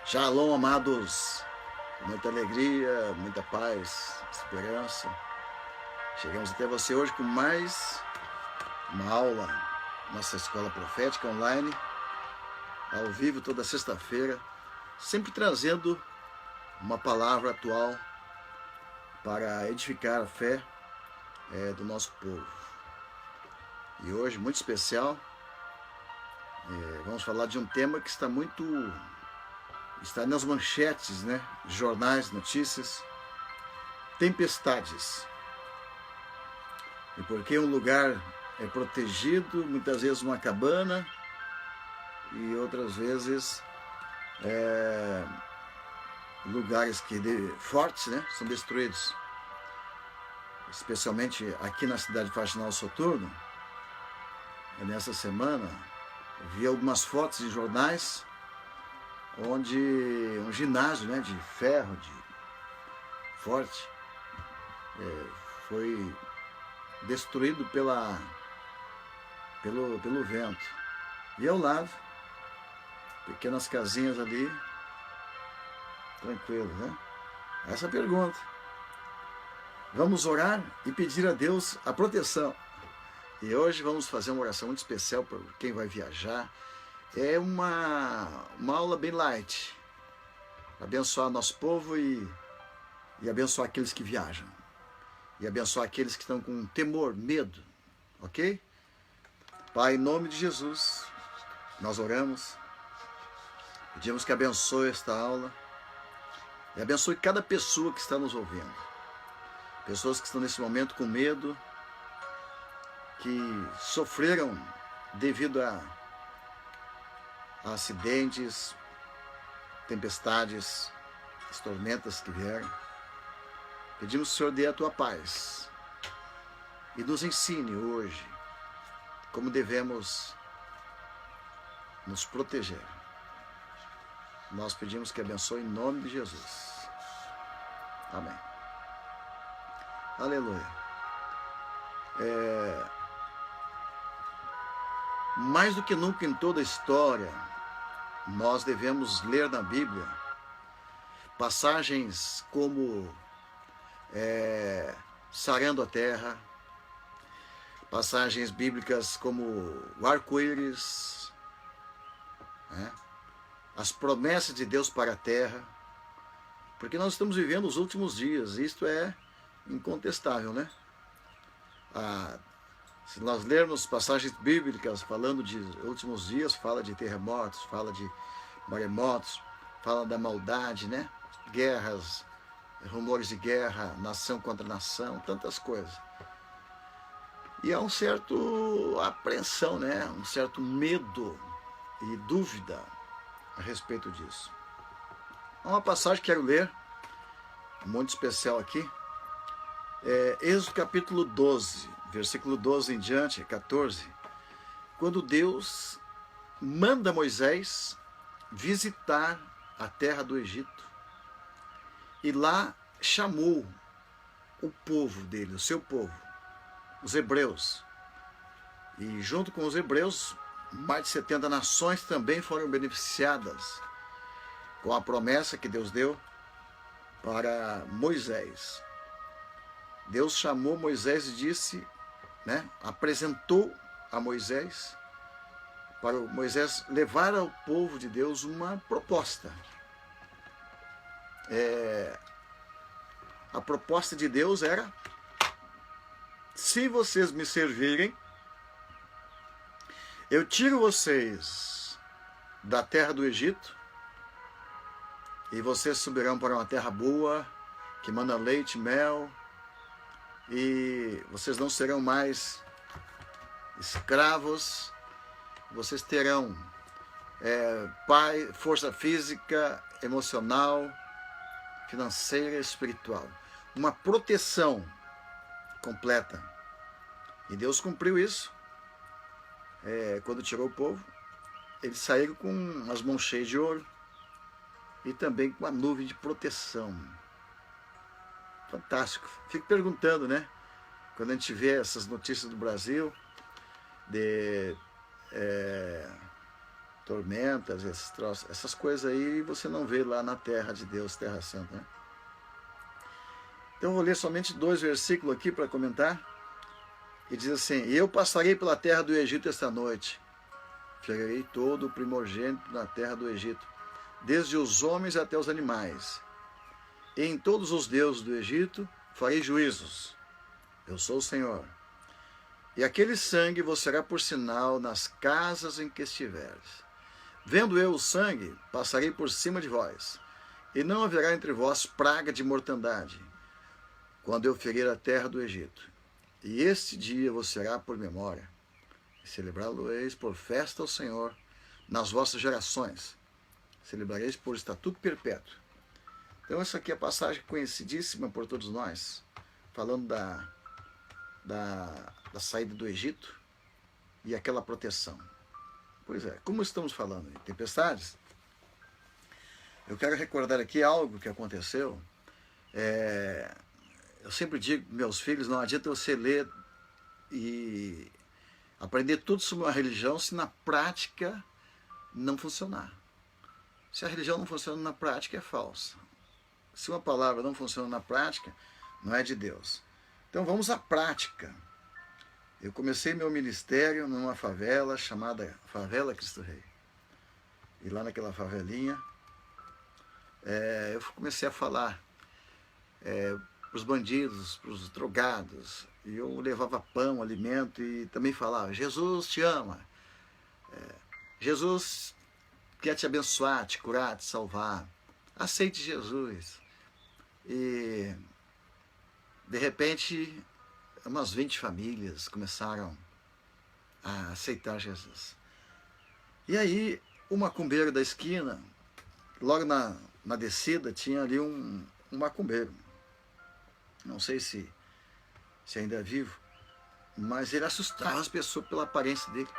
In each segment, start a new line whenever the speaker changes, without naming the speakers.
Shalom, amados, muita alegria, muita paz, esperança. Chegamos até você hoje com mais uma aula, nossa escola profética online, ao vivo toda sexta-feira, sempre trazendo uma palavra atual para edificar a fé do nosso povo. E hoje, muito especial, vamos falar de um tema que está nas manchetes, né? Jornais, notícias, tempestades. E porque um lugar é protegido, muitas vezes uma cabana, e outras vezes lugares fortes, né? São destruídos. Especialmente aqui na cidade de Faxinal Soturno, nessa semana, vi algumas fotos em jornais onde um ginásio, né, de ferro, forte, foi destruído pelo vento. E ao lado, pequenas casinhas ali, tranquilo, né? Essa é a pergunta. Vamos orar e pedir a Deus a proteção. E hoje vamos fazer uma oração muito especial para quem vai viajar. É uma aula bem light, abençoar nosso povo e abençoar aqueles que viajam, e abençoar aqueles que estão com temor, medo, ok? Pai, em nome de Jesus, nós oramos, pedimos que abençoe esta aula e abençoe cada pessoa que está nos ouvindo, pessoas que estão nesse momento com medo, que sofreram devido a acidentes, tempestades, as tormentas que vieram. Pedimos que o Senhor dê a tua paz e nos ensine hoje como devemos nos proteger. Nós pedimos que abençoe em nome de Jesus. Amém. Aleluia. Mais do que nunca em toda a história, nós devemos ler na Bíblia passagens como sarando a terra, passagens bíblicas como o arco-íris, né? As promessas de Deus para a terra, porque nós estamos vivendo os últimos dias, isto é incontestável, né? Se nós lermos passagens bíblicas falando de últimos dias, fala de terremotos, fala de maremotos, fala da maldade, né? Guerras, rumores de guerra, nação contra nação, tantas coisas. E há um certo apreensão, né? Um certo medo e dúvida a respeito disso. Há uma passagem que quero ler, muito especial aqui, Êxodo capítulo 12, versículo 12 em diante, 14, quando Deus manda Moisés visitar a terra do Egito e lá chamou o povo dele, o seu povo, os hebreus. E junto com os hebreus, mais de 70 nações também foram beneficiadas com a promessa que Deus deu para Moisés. Deus chamou Moisés e disse, né, apresentou a Moisés, para Moisés levar ao povo de Deus uma proposta. A proposta de Deus era: se vocês me servirem, eu tiro vocês da terra do Egito e vocês subirão para uma terra boa, que manda leite e mel, e vocês não serão mais escravos, vocês terão força física, emocional, financeira e espiritual. Uma proteção completa. E Deus cumpriu isso. Quando tirou o povo, eles saíram com as mãos cheias de ouro e também com a nuvem de proteção. Fantástico. Fico perguntando, né? Quando a gente vê essas notícias do Brasil, tormentas, esses troços, essas coisas aí você não vê lá na terra de Deus, Terra Santa, né? Então eu vou ler somente 2 versículos aqui para comentar. E diz assim: e eu passarei pela terra do Egito esta noite, ferirei todo o primogênito na terra do Egito, desde os homens até os animais. E em todos os deuses do Egito farei juízos. Eu sou o Senhor. E aquele sangue vos será por sinal nas casas em que estiveres. Vendo eu o sangue, passarei por cima de vós, e não haverá entre vós praga de mortandade, quando eu ferir a terra do Egito. E este dia vos será por memória, e celebrá-lo-eis por festa ao Senhor nas vossas gerações. Celebrareis por estatuto perpétuo. Então essa aqui é a passagem conhecidíssima por todos nós, falando da saída do Egito e aquela proteção. Pois é, como estamos falando em tempestades, eu quero recordar aqui algo que aconteceu. Eu sempre digo para meus filhos, não adianta você ler e aprender tudo sobre uma religião se na prática não funcionar. Se a religião não funciona na prática, é falsa. Se uma palavra não funciona na prática, não é de Deus. Então vamos à prática. Eu comecei meu ministério numa favela chamada Favela Cristo Rei. E lá naquela favelinha, eu comecei a falar para os bandidos, para os drogados. E eu levava pão, alimento e também falava: Jesus te ama. Jesus quer te abençoar, te curar, te salvar. Aceite Jesus. E de repente, umas 20 famílias começaram a aceitar Jesus. E aí, o macumbeiro da esquina, logo na descida, tinha ali um macumbeiro. Não sei se ainda é vivo, mas ele assustava as pessoas pela aparência dele.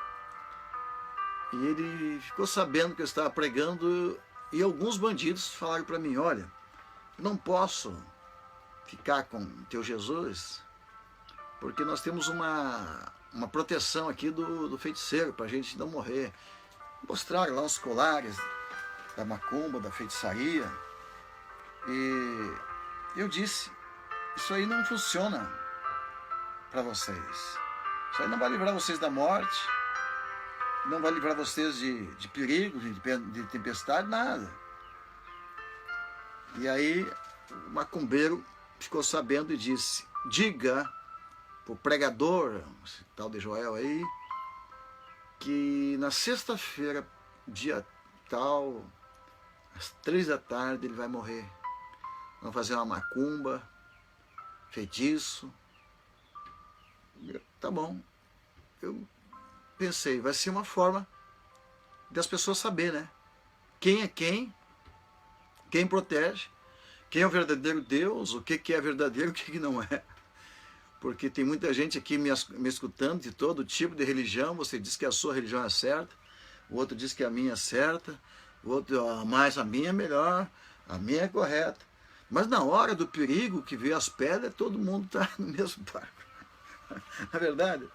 E ele ficou sabendo que eu estava pregando, e alguns bandidos falaram para mim: olha, eu não posso ficar com o teu Jesus, porque nós temos uma proteção aqui do feiticeiro, para a gente não morrer. Mostraram lá os colares da macumba, da feitiçaria, e eu disse: isso aí não funciona para vocês. Isso aí não vai livrar vocês da morte, não vai livrar vocês de perigo, de tempestade, nada. E aí o macumbeiro ficou sabendo e disse: diga para o pregador, esse tal de Joel aí, que na sexta-feira, dia tal, às 3 da tarde, ele vai morrer. Vamos fazer uma macumba, feitiço. Tá bom. Eu pensei, vai ser uma forma das pessoas saber, né? Quem é quem protege, quem é o verdadeiro Deus, o que é verdadeiro e o que não é. Porque tem muita gente aqui me escutando de todo tipo de religião. Você diz que a sua religião é certa, o outro diz que a minha é certa, o outro, mas a minha é melhor, a minha é correta. Mas na hora do perigo que vê as pedras, todo mundo está no mesmo barco. Na verdade,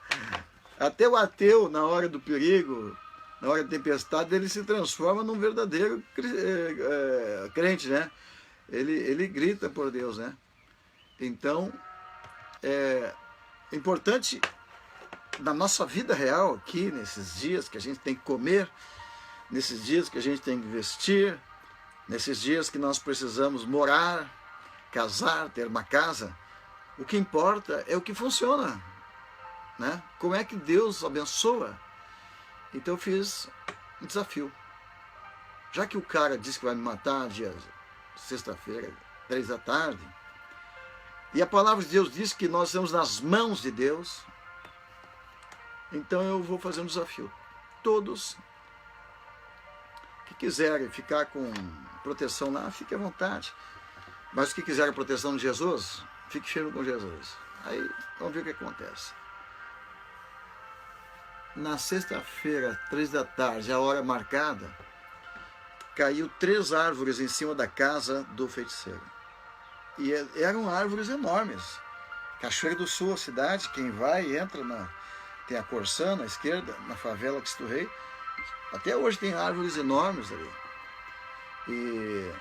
até o ateu, na hora do perigo, na hora da tempestade, ele se transforma num verdadeiro crente, né? Ele grita por Deus, né? Então, é importante na nossa vida real aqui, nesses dias que a gente tem que comer, nesses dias que a gente tem que vestir, nesses dias que nós precisamos morar, casar, ter uma casa, o que importa é o que funciona, né? Como é que Deus abençoa? Então eu fiz um desafio. Já que o cara disse que vai me matar dia sexta-feira, 3 da tarde, e a palavra de Deus diz que nós estamos nas mãos de Deus, então eu vou fazer um desafio. Todos que quiserem ficar com proteção lá, fique à vontade. Mas os que quiserem proteção de Jesus, fique firme com Jesus. Aí vamos ver o que acontece. Na sexta-feira, 3 da tarde, a hora marcada, caiu 3 árvores em cima da casa do feiticeiro. E eram árvores enormes. Cachoeira do Sul, a cidade, quem vai entra tem a Corsã na esquerda, na favela Cristo Rei, Até hoje tem árvores enormes ali. E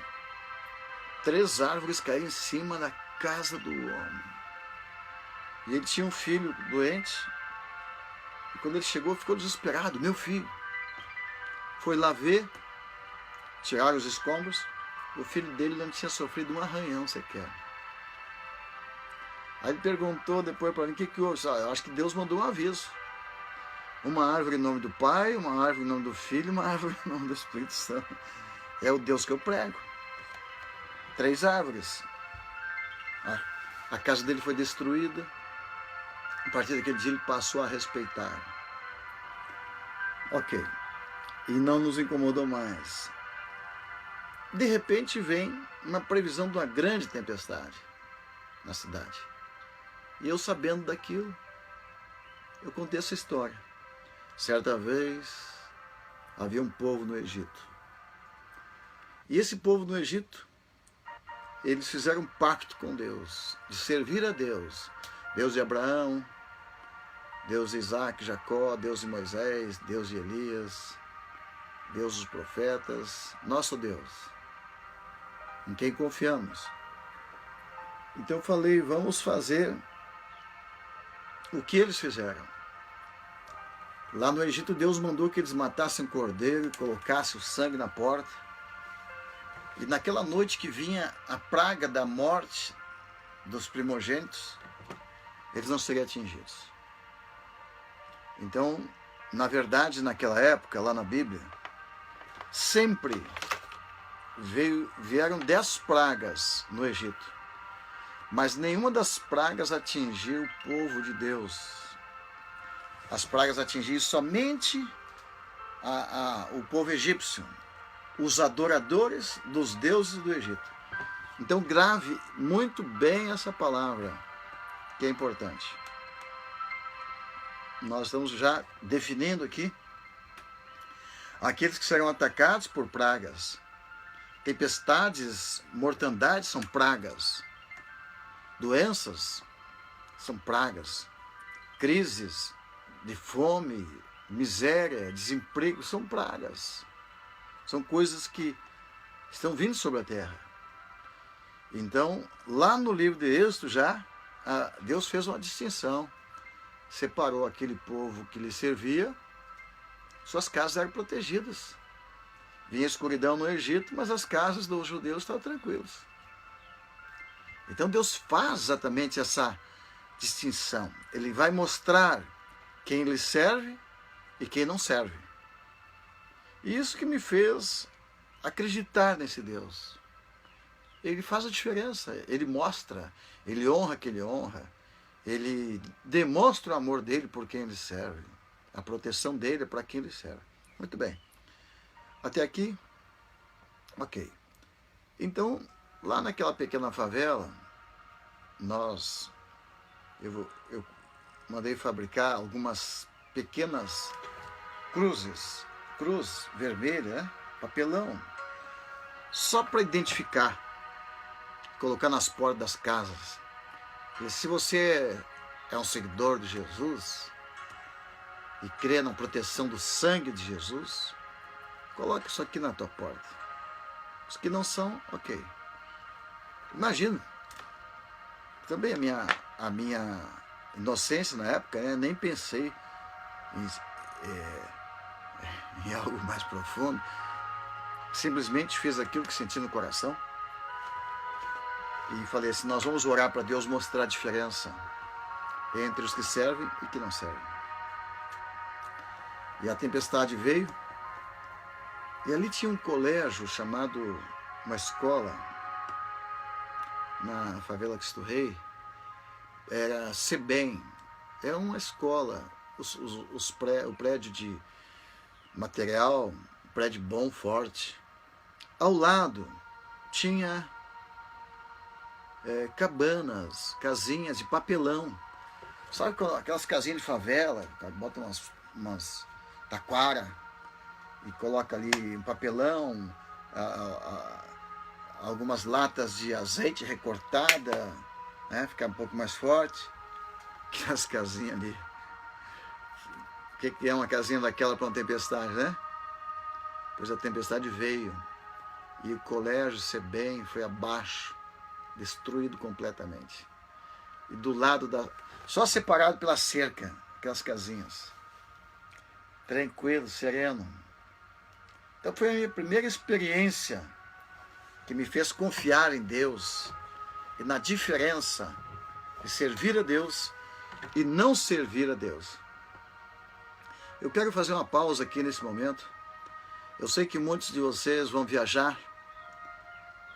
3 árvores caíram em cima da casa do homem. E ele tinha um filho doente. E quando ele chegou, ficou desesperado. Meu filho. Foi lá ver, tiraram os escombros. O filho dele não tinha sofrido um arranhão sequer. Aí ele perguntou depois para mim, o que houve? Eu acho que Deus mandou um aviso. Uma árvore em nome do Pai, uma árvore em nome do Filho, uma árvore em nome do Espírito Santo. É o Deus que eu prego. 3 árvores. A casa dele foi destruída. A partir daquele dia ele passou a respeitar. Ok. E não nos incomodou mais. De repente vem uma previsão de uma grande tempestade na cidade. E eu sabendo daquilo, eu contei essa história. Certa vez, havia um povo no Egito. E esse povo no Egito, eles fizeram um pacto com Deus, de servir a Deus. Deus de Abraão, Deus de Isaac, Jacó, Deus de Moisés, Deus de Elias, Deus dos profetas, nosso Deus, em quem confiamos. Então eu falei, vamos fazer o que eles fizeram. Lá no Egito, Deus mandou que eles matassem um cordeiro e colocassem o sangue na porta. E naquela noite que vinha a praga da morte dos primogênitos, eles não seriam atingidos. Então, na verdade, naquela época, lá na Bíblia, sempre vieram 10 pragas no Egito. Mas nenhuma das pragas atingiu o povo de Deus. As pragas atingiram somente o povo egípcio, os adoradores dos deuses do Egito. Então grave muito bem essa palavra, que é importante. Nós estamos já definindo aqui aqueles que serão atacados por pragas. Tempestades, mortandades são pragas. Doenças são pragas. Crises de fome, miséria, desemprego são pragas. São coisas que estão vindo sobre a terra. Então, lá no livro de Êxodo já, Deus fez uma distinção. Separou aquele povo que lhe servia, suas casas eram protegidas. Vinha escuridão no Egito, mas as casas dos judeus estavam tranquilas. Então Deus faz exatamente essa distinção. Ele vai mostrar quem lhe serve e quem não serve. E isso que me fez acreditar nesse Deus. Ele faz a diferença, ele mostra, ele honra quem ele honra, ele demonstra o amor dele por quem ele serve, a proteção dele para quem ele serve. Muito bem. Até aqui? Ok. Então, lá naquela pequena favela, eu mandei fabricar algumas pequenas cruz vermelha, né? Papelão, só para identificar, colocar nas portas das casas. E se você é um seguidor de Jesus e crê na proteção do sangue de Jesus, coloque isso aqui na tua porta. Os que não são, ok. Imagina, também a minha inocência na época, né? Nem pensei em algo mais profundo. Simplesmente fiz aquilo que senti no coração e falei assim, nós vamos orar para Deus mostrar a diferença entre os que servem e que não servem. E a tempestade veio, e ali tinha um colégio chamado, uma escola, na favela Cristo Rei, era SEBEM, era uma escola, o prédio de material, um prédio bom, forte. Ao lado tinha cabanas, casinhas de papelão. Sabe aquelas casinhas de favela, bota umas taquara e coloca ali um papelão, algumas latas de azeite recortada, né, ficar um pouco mais forte. Aquelas casinhas ali. O que é uma casinha daquela para uma tempestade, né? pois a tempestade veio e o colégio Sebem foi abaixo, destruído completamente. E do lado só separado pela cerca, aquelas casinhas. Tranquilo, sereno. Então foi a minha primeira experiência que me fez confiar em Deus e na diferença de servir a Deus e não servir a Deus. Eu quero fazer uma pausa aqui nesse momento. Eu sei que muitos de vocês vão viajar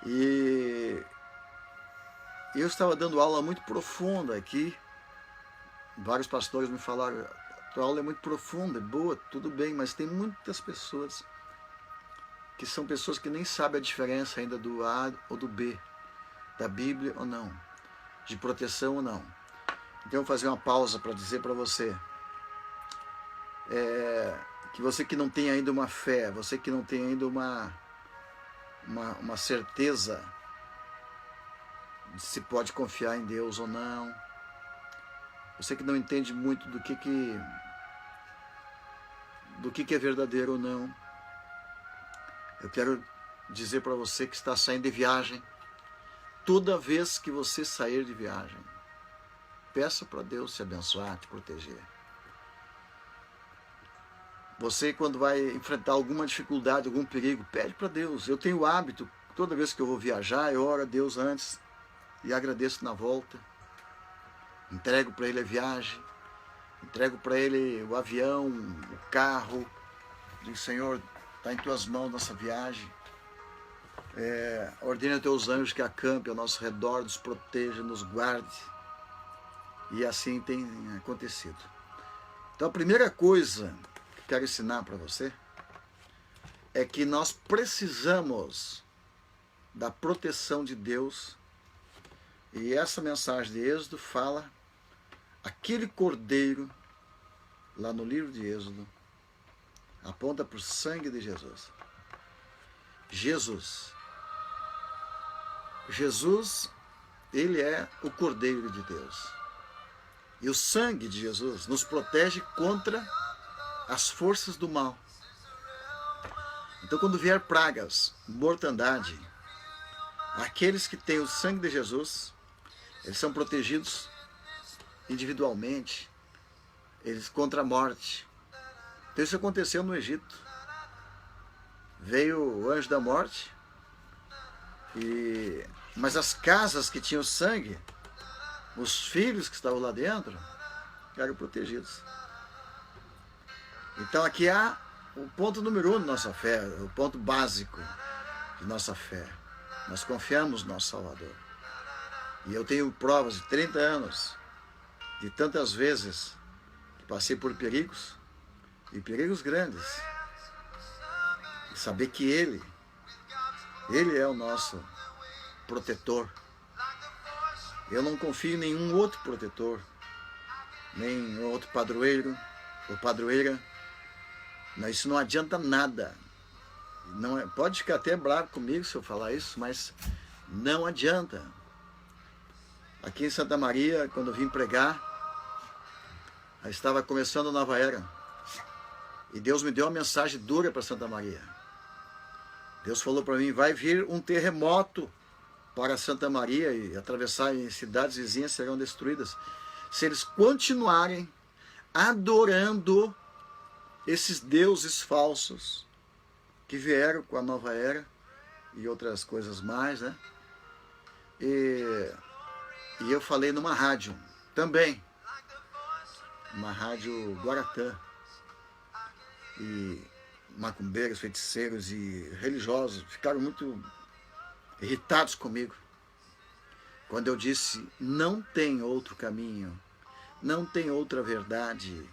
e eu estava dando aula muito profunda aqui. Vários pastores me falaram, a tua aula é muito profunda, é boa, tudo bem, mas tem muitas pessoas que são pessoas que nem sabem a diferença ainda do A ou do B, da Bíblia ou não, de proteção ou não. Então eu vou fazer uma pausa para dizer para você que você que não tem ainda uma fé, você que não tem ainda uma certeza de se pode confiar em Deus ou não, você que não entende muito do que é verdadeiro ou não, eu quero dizer para você que está saindo de viagem, toda vez que você sair de viagem, peça para Deus te abençoar, te proteger. Você, quando vai enfrentar alguma dificuldade, algum perigo, pede para Deus. Eu tenho o hábito, toda vez que eu vou viajar, eu oro a Deus antes e agradeço na volta. Entrego para Ele a viagem, entrego para Ele o avião, o carro. Digo, Senhor, está em Tuas mãos nossa viagem. Ordena Teus anjos que acampem ao nosso redor, nos proteja, nos guarde. E assim tem acontecido. Então a primeira coisa que quero ensinar para você é que nós precisamos da proteção de Deus. E essa mensagem de Êxodo fala, aquele cordeiro, lá no livro de Êxodo, aponta para o sangue de Jesus. Jesus, ele é o cordeiro de Deus. E o sangue de Jesus nos protege contra as forças do mal. Então, quando vier pragas, mortandade, aqueles que têm o sangue de Jesus, eles são protegidos individualmente, eles contra a morte. Então isso aconteceu no Egito. Veio o anjo da morte, mas as casas que tinham sangue, os filhos que estavam lá dentro, eram protegidos. Então aqui há o ponto número 1 da nossa fé, o ponto básico de nossa fé. Nós confiamos no nosso Salvador. E eu tenho provas de 30 anos, de tantas vezes que passei por perigos, e perigos grandes. E saber que Ele é o nosso protetor. Eu não confio em nenhum outro protetor, nem outro padroeiro ou padroeira. Isso não adianta nada. Pode ficar até bravo comigo se eu falar isso, mas não adianta. Aqui em Santa Maria, quando eu vim pregar, eu estava começando a nova era. E Deus me deu uma mensagem dura para Santa Maria. Deus falou para mim, vai vir um terremoto para Santa Maria e atravessar em cidades vizinhas serão destruídas. Se eles continuarem adorando esses deuses falsos que vieram com a nova era e outras coisas mais, né? E eu falei numa rádio também, uma rádio Guaratã, e macumbeiros, feiticeiros e religiosos ficaram muito irritados comigo quando eu disse, não tem outro caminho, não tem outra verdade,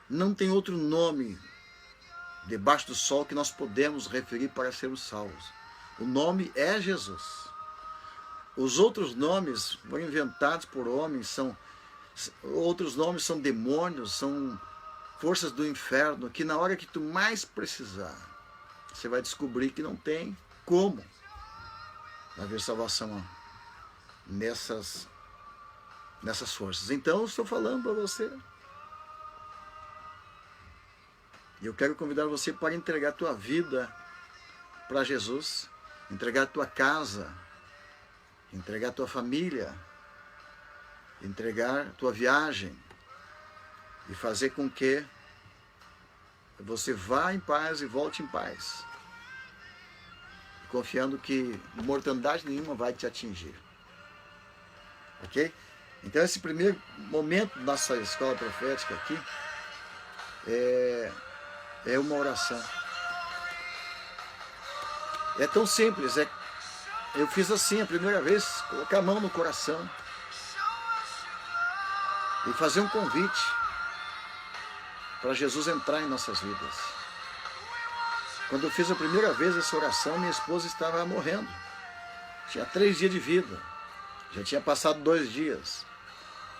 não tem outro nome debaixo do sol que nós podemos referir para sermos salvos. O nome é Jesus. Os outros nomes foram inventados por homens, outros nomes são demônios, são forças do inferno, que na hora que tu mais precisar, você vai descobrir que não tem como haver salvação nessas forças. Então eu estou falando para você, E eu quero convidar você para entregar a tua vida para Jesus, entregar a tua casa, entregar a tua família, entregar a tua viagem e fazer com que você vá em paz e volte em paz, confiando que mortandade nenhuma vai te atingir. Ok? Então esse primeiro momento da nossa escola profética aqui é uma oração. É tão simples, eu fiz assim a primeira vez, colocar a mão no coração e fazer um convite para Jesus entrar em nossas vidas. Quando eu fiz a primeira vez essa oração, minha esposa estava morrendo. Tinha 3 dias de vida. Já tinha passado 2 dias.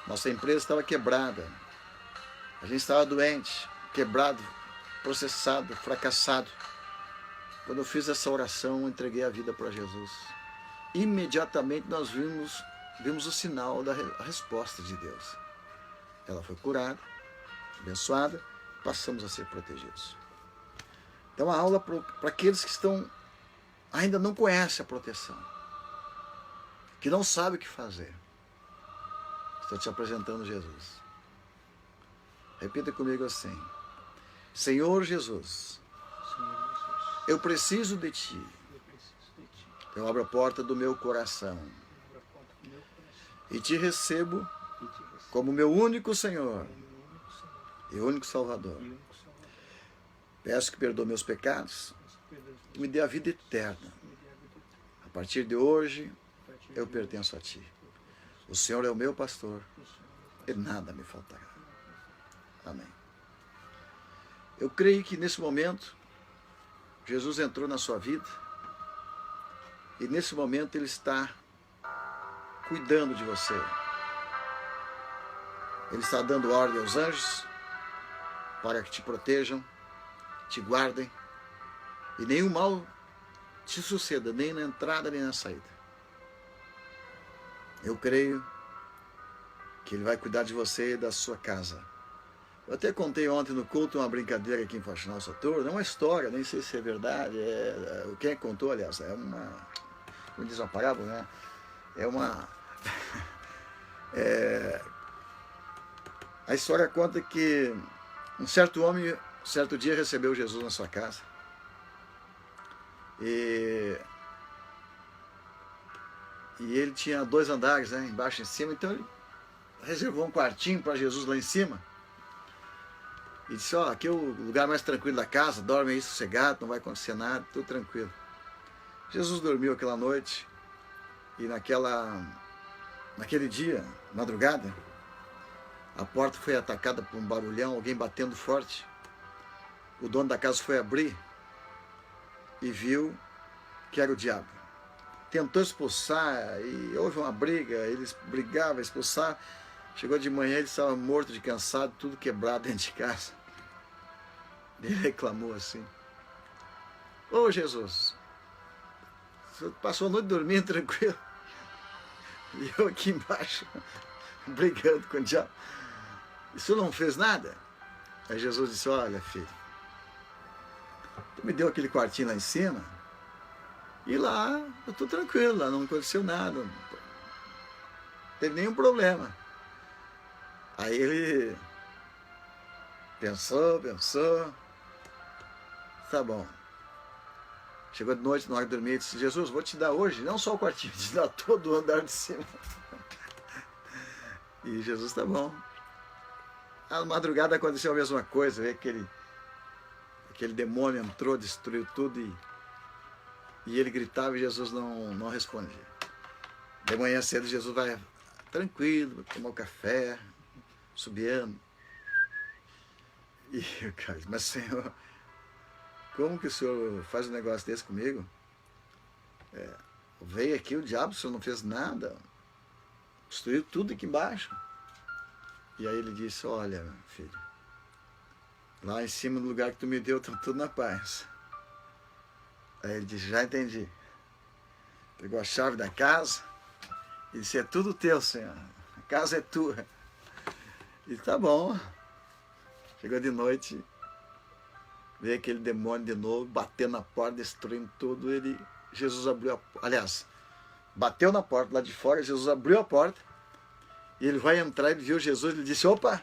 Nossa empresa estava quebrada. A gente estava doente, quebrado, processado, fracassado. Quando eu fiz essa oração, eu entreguei a vida para Jesus. Imediatamente nós vimos o sinal da resposta de Deus. Ela foi curada, abençoada, passamos a ser protegidos. Então a aula para aqueles que ainda não conhecem a proteção, que não sabem o que fazer. Estou te apresentando Jesus. Repita comigo assim: Senhor Jesus, eu preciso de Ti. Eu abro a porta do meu coração e Te recebo como meu único Senhor e único Salvador. Peço que perdoe meus pecados e me dê a vida eterna. A partir de hoje, eu pertenço a Ti. O Senhor é o meu pastor e nada me faltará. Amém. Eu creio que nesse momento, Jesus entrou na sua vida e nesse momento Ele está cuidando de você. Ele está dando ordem aos anjos para que te protejam, te guardem e nenhum mal te suceda, nem na entrada nem na saída. Eu creio que Ele vai cuidar de você e da sua casa. Eu até contei ontem no culto uma brincadeira aqui em Faxinal Soturno, é uma história, nem sei se é verdade, quem contou, aliás, como diz uma parábola, né? A história conta que um certo homem, certo dia, recebeu Jesus na sua casa. E ele tinha 2 andares, né, embaixo e em cima, então ele reservou um quartinho para Jesus lá em cima. E disse, aqui é o lugar mais tranquilo da casa, dorme aí sossegado, não vai acontecer nada, tudo tranquilo. Jesus dormiu aquela noite e naquele dia, madrugada, a porta foi atacada por um barulhão, alguém batendo forte. O dono da casa foi abrir e viu que era o diabo. Tentou expulsar e houve uma briga, eles brigavam, expulsavam. Chegou de manhã, ele estava morto de cansado, tudo quebrado dentro de casa. Ele reclamou assim: Ô Jesus, você passou a noite dormindo tranquilo e eu aqui embaixo brigando com o diabo. E o senhor não fez nada? Aí Jesus disse: olha, filho, tu me deu aquele quartinho lá em cima e lá eu estou tranquilo, lá não aconteceu nada, não teve nenhum problema. Aí ele pensou, tá bom. Chegou de noite, na hora de dormir, e disse: Jesus, vou te dar hoje, não só o quartinho, vou te dar todo o andar de cima. E Jesus, tá bom. Na madrugada aconteceu a mesma coisa, aquele demônio entrou, destruiu tudo e ele gritava e Jesus não respondia. De manhã cedo Jesus vai tranquilo, tomar um café, subindo. E o cara disse: mas Senhor, como que o Senhor faz um negócio desse comigo? Veio aqui o diabo, o Senhor não fez nada, destruiu tudo aqui embaixo. E aí ele disse: olha, filho, lá em cima, no lugar que tu me deu, está tudo na paz. Aí ele disse: já entendi. Pegou a chave da casa e disse: é tudo teu, Senhor, a casa é tua. E tá bom. Chegou de noite, veio aquele demônio de novo, batendo na porta, destruindo tudo. Jesus abriu a porta, aliás, bateu na porta lá de fora, Jesus abriu a porta, e ele vai entrar, ele viu Jesus, ele disse, opa,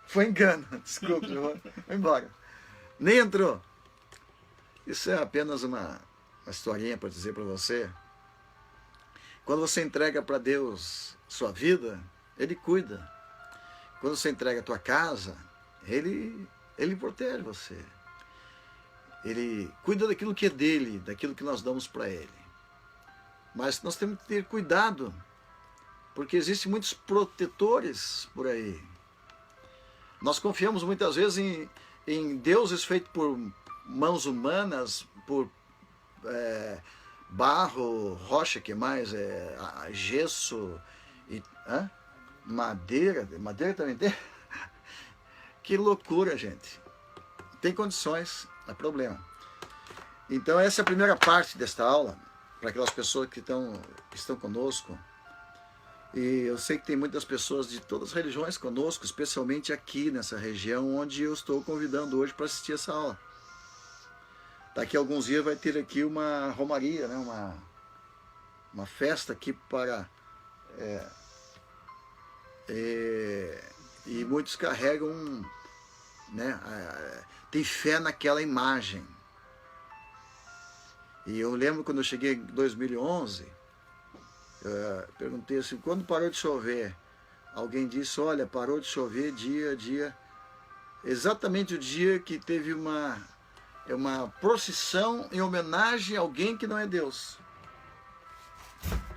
foi engano, desculpa, vou embora. Nem entrou. Isso é apenas uma historinha para dizer para você. Quando você entrega para Deus sua vida, Ele cuida. Quando você entrega a tua casa, Ele protege você. Ele cuida daquilo que é dele, daquilo que nós damos para Ele. Mas nós temos que ter cuidado, porque existem muitos protetores por aí. Nós confiamos muitas vezes em deuses feitos por mãos humanas, por barro, rocha, que mais? Gesso, madeira. Madeira também tem? Que loucura, gente. Tem condições, não é problema. Então essa é a primeira parte desta aula, para aquelas pessoas que estão conosco. E eu sei que tem muitas pessoas de todas as religiões conosco, especialmente aqui nessa região onde eu estou convidando hoje para assistir essa aula. Daqui a alguns dias vai ter aqui uma romaria, né? uma festa aqui para... e muitos carregam, né? Tem fé naquela imagem. E eu lembro quando eu cheguei em 2011, perguntei assim, quando parou de chover? Alguém disse, olha, parou de chover dia, exatamente o dia que teve uma procissão em homenagem a alguém que não é Deus.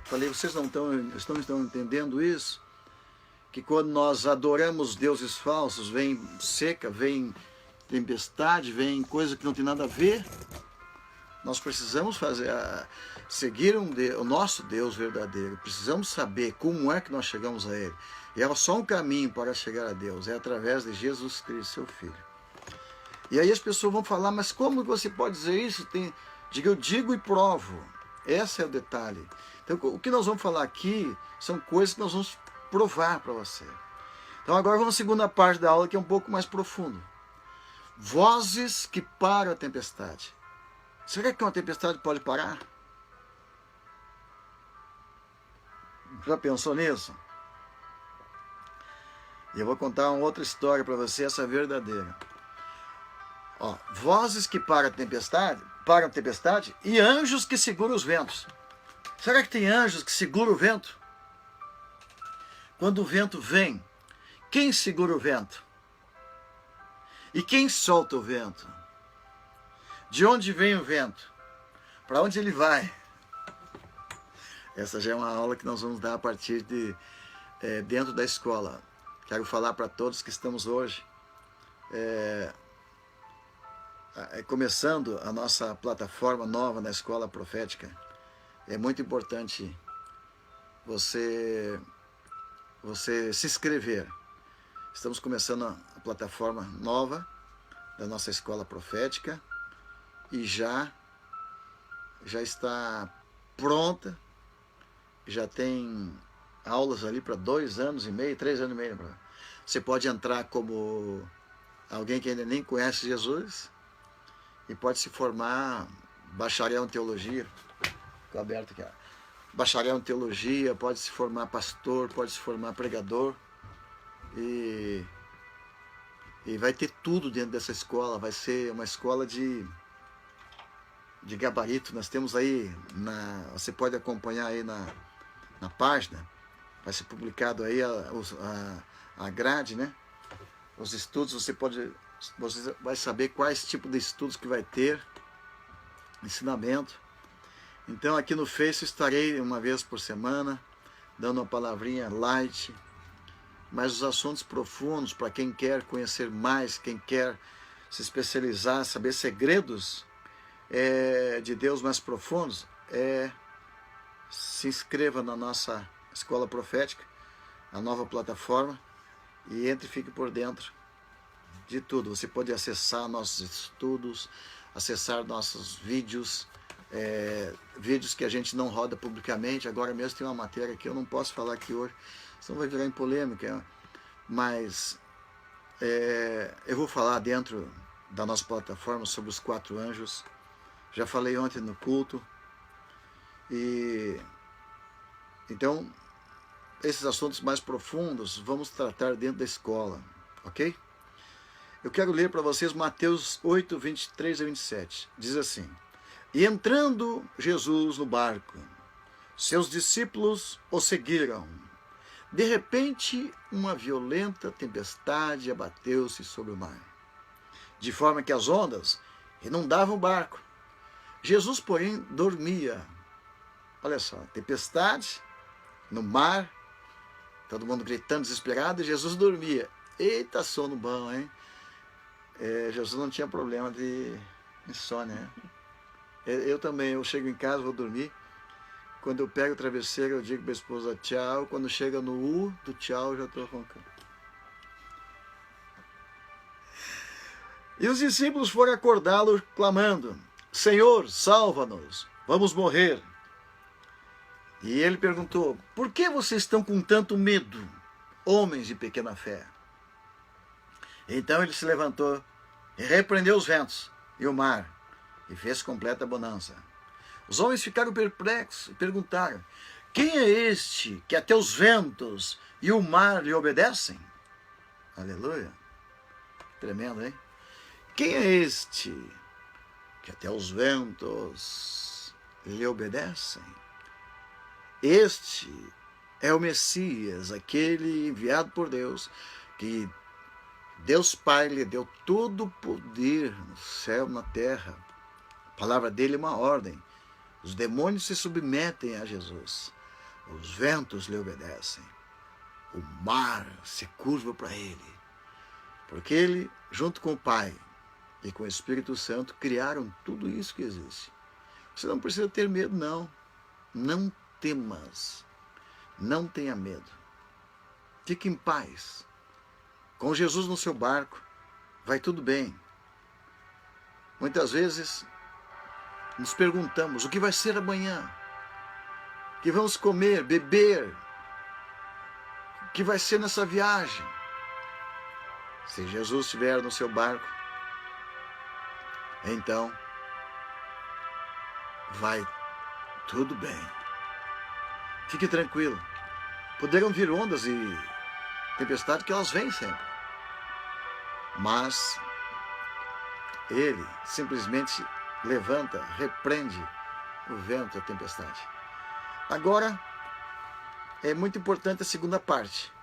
Falei, vocês não estão entendendo isso? Que quando nós adoramos deuses falsos, vem seca, vem tempestade, vem coisa que não tem nada a ver. Nós precisamos seguir o nosso Deus verdadeiro. Precisamos saber como é que nós chegamos a Ele. E há só um caminho para chegar a Deus, é através de Jesus Cristo, seu Filho. E aí as pessoas vão falar, mas como você pode dizer isso? Eu digo e provo. Esse é o detalhe. Então o que nós vamos falar aqui são coisas que nós vamos provar para você. Então agora vamos à segunda parte da aula, que é um pouco mais profundo. Vozes que param a tempestade. Será que uma tempestade pode parar? Já pensou nisso? E eu vou contar uma outra história para você, essa é verdadeira. Vozes que param a tempestade e anjos que seguram os ventos. Será que tem anjos que seguram o vento? Quando o vento vem, quem segura o vento? E quem solta o vento? De onde vem o vento? Para onde ele vai? Essa já é uma aula que nós vamos dar a partir de dentro da escola. Quero falar para todos que estamos hoje começando a nossa plataforma nova na Escola Profética. É muito importante você se inscrever. Estamos começando a plataforma nova da nossa Escola Profética e já está pronta, já tem aulas ali para 2 anos e meio, 3 anos e meio. Você pode entrar como alguém que ainda nem conhece Jesus e pode se formar bacharel em teologia. Ficou aberto aqui, bacharel em teologia, pode se formar pastor, pode se formar pregador e vai ter tudo dentro dessa escola. Vai ser uma escola de gabarito. Nós temos aí, você pode acompanhar aí na página, vai ser publicado aí a grade, né? Os estudos, você vai saber quais tipos de estudos que vai ter, ensinamento. Então aqui no Face estarei uma vez por semana, dando uma palavrinha light, mas os assuntos profundos, para quem quer conhecer mais, quem quer se especializar, saber segredos de Deus mais profundos, se inscreva na nossa Escola Profética, a nova plataforma, e entre e fique por dentro de tudo. Você pode acessar nossos estudos, acessar nossos vídeos, vídeos que a gente não roda publicamente. Agora mesmo tem uma matéria que eu não posso falar aqui hoje, senão vai virar em polêmica, mas eu vou falar dentro da nossa plataforma sobre os 4 anjos. Já falei ontem no culto. E então, esses assuntos mais profundos vamos tratar dentro da escola, ok? Eu quero ler para vocês Mateus 8, 23 a 27. Diz assim: E entrando Jesus no barco, seus discípulos o seguiram. De repente, uma violenta tempestade abateu-se sobre o mar, de forma que as ondas inundavam o barco. Jesus, porém, dormia. Olha só, tempestade no mar, todo mundo gritando desesperado, e Jesus dormia. Eita, sono bom, hein? Jesus não tinha problema de insônia, né? Eu também, eu chego em casa, vou dormir. Quando eu pego o travesseiro, eu digo para a esposa tchau. Quando chega no U do tchau, eu já estou roncando. E os discípulos foram acordá-lo, clamando: Senhor, salva-nos, vamos morrer. E ele perguntou: Por que vocês estão com tanto medo, homens de pequena fé? Então ele se levantou e repreendeu os ventos e o mar, e fez completa bonança. Os homens ficaram perplexos e perguntaram: Quem é este que até os ventos e o mar lhe obedecem? Aleluia! Tremendo, hein? Quem é este que até os ventos lhe obedecem? Este é o Messias, aquele enviado por Deus, que Deus Pai lhe deu todo o poder no céu e na terra. A palavra dele é uma ordem. Os demônios se submetem a Jesus. Os ventos lhe obedecem. O mar se curva para ele. Porque ele, junto com o Pai e com o Espírito Santo, criaram tudo isso que existe. Você não precisa ter medo, não. Não temas. Não tenha medo. Fique em paz. Com Jesus no seu barco, vai tudo bem. Muitas vezes nos perguntamos o que vai ser amanhã, o que vamos comer, beber, o que vai ser nessa viagem. Se Jesus estiver no seu barco, então vai tudo bem. Fique tranquilo. Poderão vir ondas e tempestade que elas vêm sempre. Mas ele simplesmente levanta, repreende o vento e a tempestade. Agora, é muito importante a segunda parte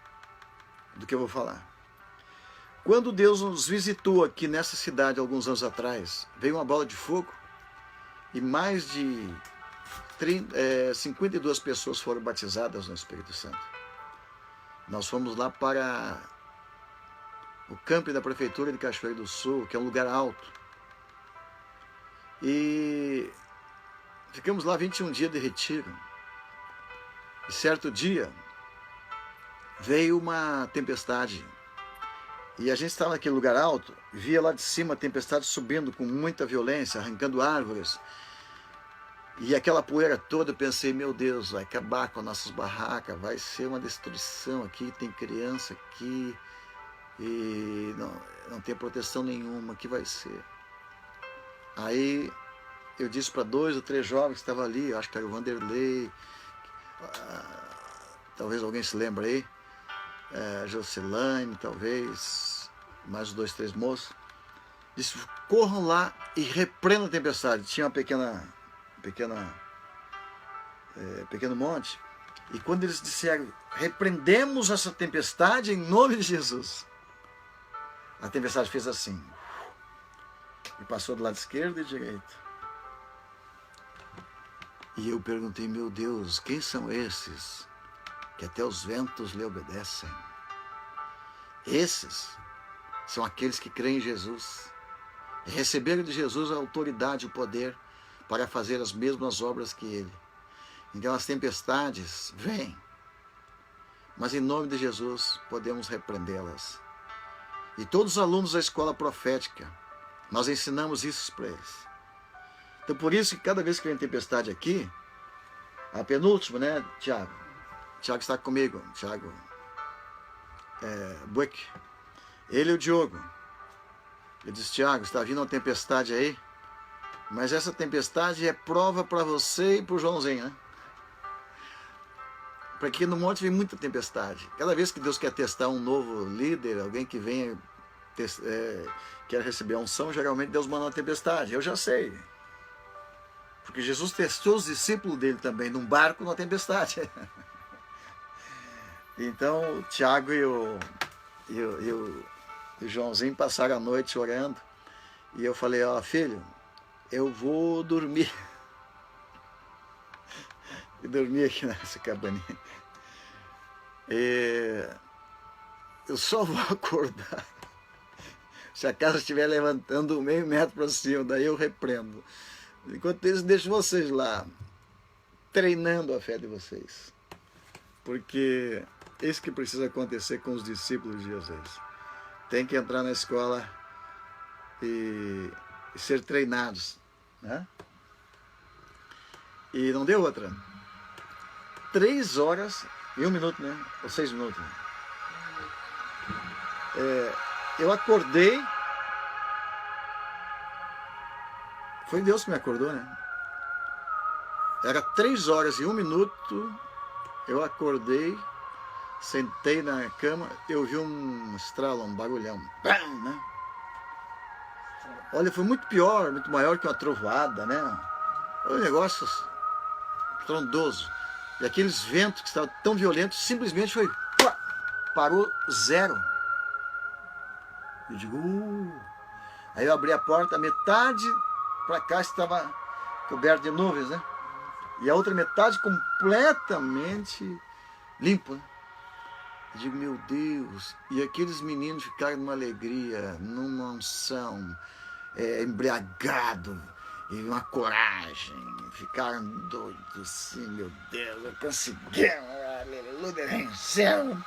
do que eu vou falar. Quando Deus nos visitou aqui nessa cidade alguns anos atrás, veio uma bola de fogo e mais de 52 pessoas foram batizadas no Espírito Santo. Nós fomos lá para o camping da Prefeitura de Cachoeiro do Sul, que é um lugar alto. E ficamos lá 21 dias de retiro. E certo dia veio uma tempestade. E a gente estava naquele lugar alto, via lá de cima a tempestade subindo com muita violência, arrancando árvores. E aquela poeira toda, eu pensei, meu Deus, vai acabar com as nossas barracas, vai ser uma destruição aqui, tem criança aqui, e não tem proteção nenhuma, que vai ser? Aí eu disse para 2 ou 3 jovens que estavam ali, acho que era o Vanderlei, talvez alguém se lembre aí, Jocelane, talvez, mais 2, 3 moços, disse, corram lá e repreendam a tempestade. Tinha uma pequeno monte, e quando eles disseram, repreendemos essa tempestade em nome de Jesus, a tempestade fez assim, e passou do lado esquerdo e direito. E eu perguntei, meu Deus, quem são esses que até os ventos lhe obedecem? Esses são aqueles que creem em Jesus e receberam de Jesus a autoridade e o poder para fazer as mesmas obras que ele. Então as tempestades vêm, mas em nome de Jesus podemos repreendê-las. E todos os alunos da escola profética, nós ensinamos isso para eles. Então por isso que cada vez que vem tempestade aqui, a penúltima, né, Tiago está comigo, Tiago Buick, ele e o Diogo, Ele disse: Tiago, está vindo uma tempestade aí, mas essa tempestade é prova para você e para o Joãozinho, né? Porque no monte vem muita tempestade. Cada vez que Deus quer testar um novo líder, alguém que venha, quer receber a unção, geralmente Deus manda uma tempestade. Eu já sei. Porque Jesus testou os discípulos dele também num barco numa tempestade. Então o Tiago e o Joãozinho passaram a noite orando. E eu falei: ó, filho, eu vou dormir. E dormi aqui nessa cabaninha. Eu só vou acordar se a casa estiver levantando meio metro para cima, daí eu repreendo. Enquanto isso, deixo vocês lá, treinando a fé de vocês. Porque isso que precisa acontecer com os discípulos de Jesus. Tem que entrar na escola e ser treinados, né? E não deu outra. 3 horas e 1 minuto, né? Ou 6 minutos. Eu acordei. Foi Deus que me acordou, né? Era 3 horas e 1 minuto. Eu acordei, sentei na cama, eu vi um estralo, um barulhão. Bam, né? Olha, foi muito pior, muito maior que uma trovoada, né? Foi um negócio trondoso. E aqueles ventos que estavam tão violentos, simplesmente foi... Parou zero. Eu digo... Aí eu abri a porta, a metade para cá estava coberta de nuvens, né? E a outra metade completamente limpa. Eu digo: meu Deus. E aqueles meninos ficaram numa alegria, numa unção, embriagado, e uma coragem. Ficaram doidos assim: meu Deus, eu consegui, aleluia, venceu.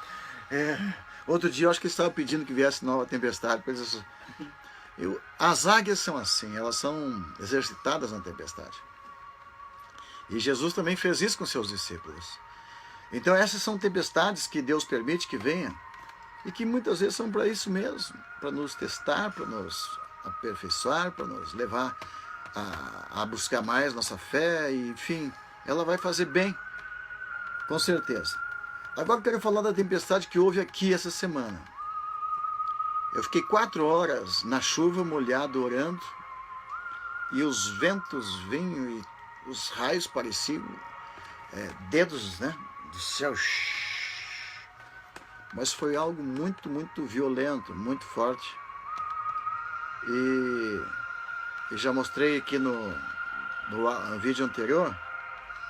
Outro dia eu acho que eles estavam pedindo que viesse nova tempestade. As águias são assim, elas são exercitadas na tempestade. E Jesus também fez isso com seus discípulos. Então essas são tempestades que Deus permite que venham, e que muitas vezes são para isso mesmo, para nos testar, para nos aperfeiçoar, para nos levar a buscar mais nossa fé, e enfim, ela vai fazer bem, com certeza. Agora eu quero falar da tempestade que houve aqui essa semana. Eu fiquei 4 horas na chuva, molhado, orando, e os ventos vinham e os raios pareciam dedos, né, do céu. Mas foi algo muito, muito violento, muito forte. E já mostrei aqui no vídeo anterior,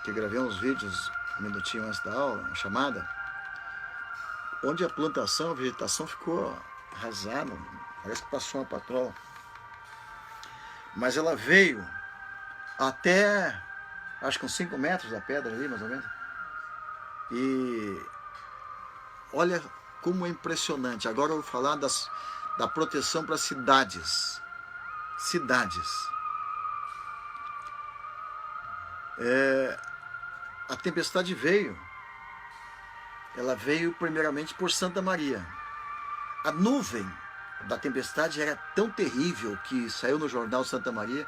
que gravei uns vídeos um minutinho antes da aula, uma chamada, onde a plantação, a vegetação ficou arrasada, parece que passou uma patrola. Mas ela veio até, acho que uns 5 metros da pedra ali, mais ou menos. E olha como é impressionante. Agora eu vou falar da proteção para cidades. A tempestade veio. Ela veio primeiramente por Santa Maria. A nuvem da tempestade era tão terrível que saiu no jornal Santa Maria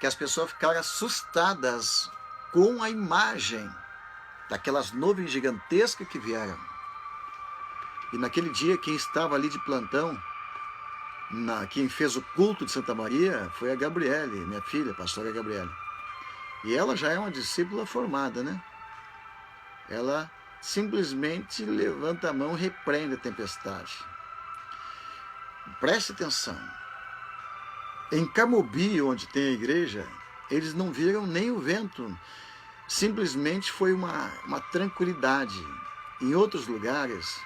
que as pessoas ficaram assustadas com a imagem daquelas nuvens gigantescas que vieram. E naquele dia, quem estava ali de plantão, quem fez o culto de Santa Maria, foi a Gabriele, minha filha, a pastora Gabriele. E ela já é uma discípula formada, né? Ela simplesmente levanta a mão e repreende a tempestade. Preste atenção. Em Camobi, onde tem a igreja, eles não viram nem o vento. Simplesmente foi uma tranquilidade. Em outros lugares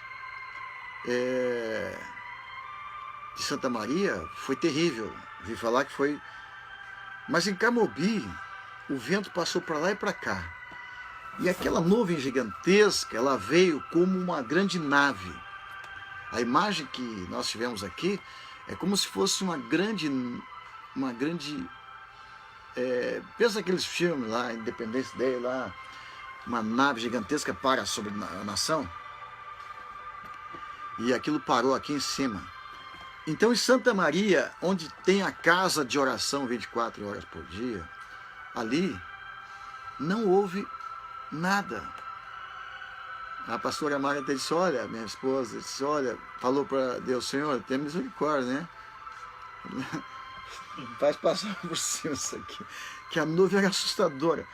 de Santa Maria foi terrível. Vi falar que foi... Mas em Camobi, o vento passou para lá e para cá. E aquela nuvem gigantesca, ela veio como uma grande nave. A imagem que nós tivemos aqui é como se fosse uma grande pensa aqueles filmes lá, Independence Day, lá, uma nave gigantesca para sobre a nação. E aquilo parou aqui em cima. Então, em Santa Maria, onde tem a casa de oração 24 horas por dia, ali não houve nada. A pastora Mara até disse, olha, minha esposa disse, olha, falou para Deus, Senhor, tem misericórdia, né? Faz passar por cima isso aqui. Que a nuvem era assustadora.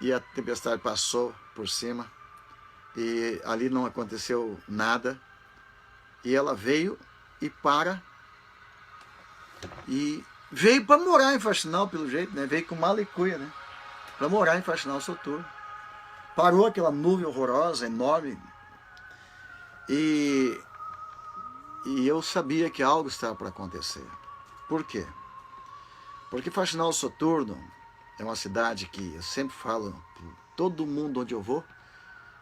E a tempestade passou por cima. E ali não aconteceu nada. E ela veio e veio para morar em Faxinal, pelo jeito, né? Veio com mala e cuia, né? Para morar em Faxinal Soturno. Parou aquela nuvem horrorosa, enorme. E eu sabia que algo estava para acontecer. Por quê? Porque Faxinal Soturno é uma cidade que eu sempre falo, todo mundo onde eu vou,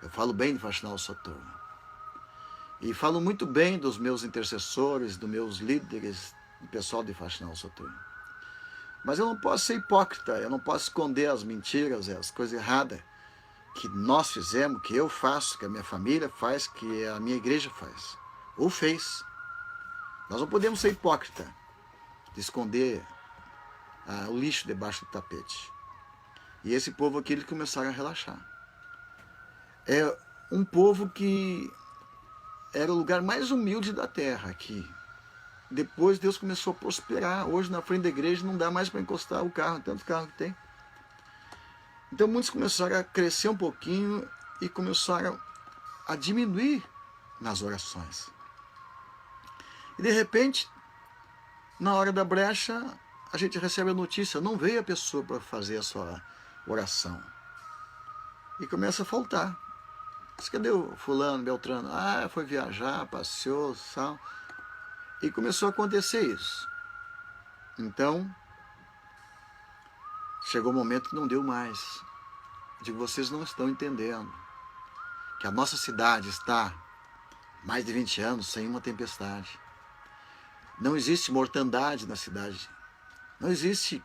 eu falo bem de Faxinal Soturno. E falo muito bem dos meus intercessores, dos meus líderes, do pessoal de Faxinal Soturno. Mas eu não posso ser hipócrita, eu não posso esconder as mentiras, as coisas erradas que nós fizemos, que eu faço, que a minha família faz, que a minha igreja faz, ou fez. Nós não podemos ser hipócrita, de esconder o lixo debaixo do tapete. E esse povo aqui, eles começaram a relaxar. É um povo que era o lugar mais humilde da terra aqui. Depois Deus começou a prosperar. Hoje na frente da igreja não dá mais para encostar o carro, tanto carro que tem. Então muitos começaram a crescer um pouquinho e começaram a diminuir nas orações. E de repente, na hora da brecha, a gente recebe a notícia, não veio a pessoa para fazer a sua oração. E começa a faltar. Mas cadê o fulano, Beltrano? Ah, foi viajar, passeou, tal. E começou a acontecer isso. Então, chegou o momento que não deu mais. Eu digo, vocês não estão entendendo que a nossa cidade está mais de 20 anos sem uma tempestade. Não existe mortandade na cidade. Não existe,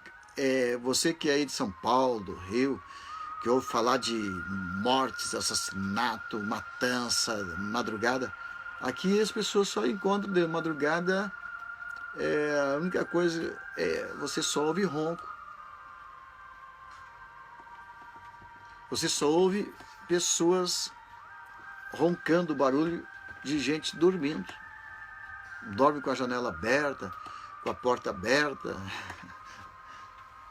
você que é aí de São Paulo, do Rio, que ouve falar de mortes, assassinato, matança, madrugada. Aqui as pessoas só encontram de madrugada, a única coisa você só ouve ronco. Você só ouve pessoas roncando, barulho de gente dormindo. Dorme com a janela aberta, com a porta aberta,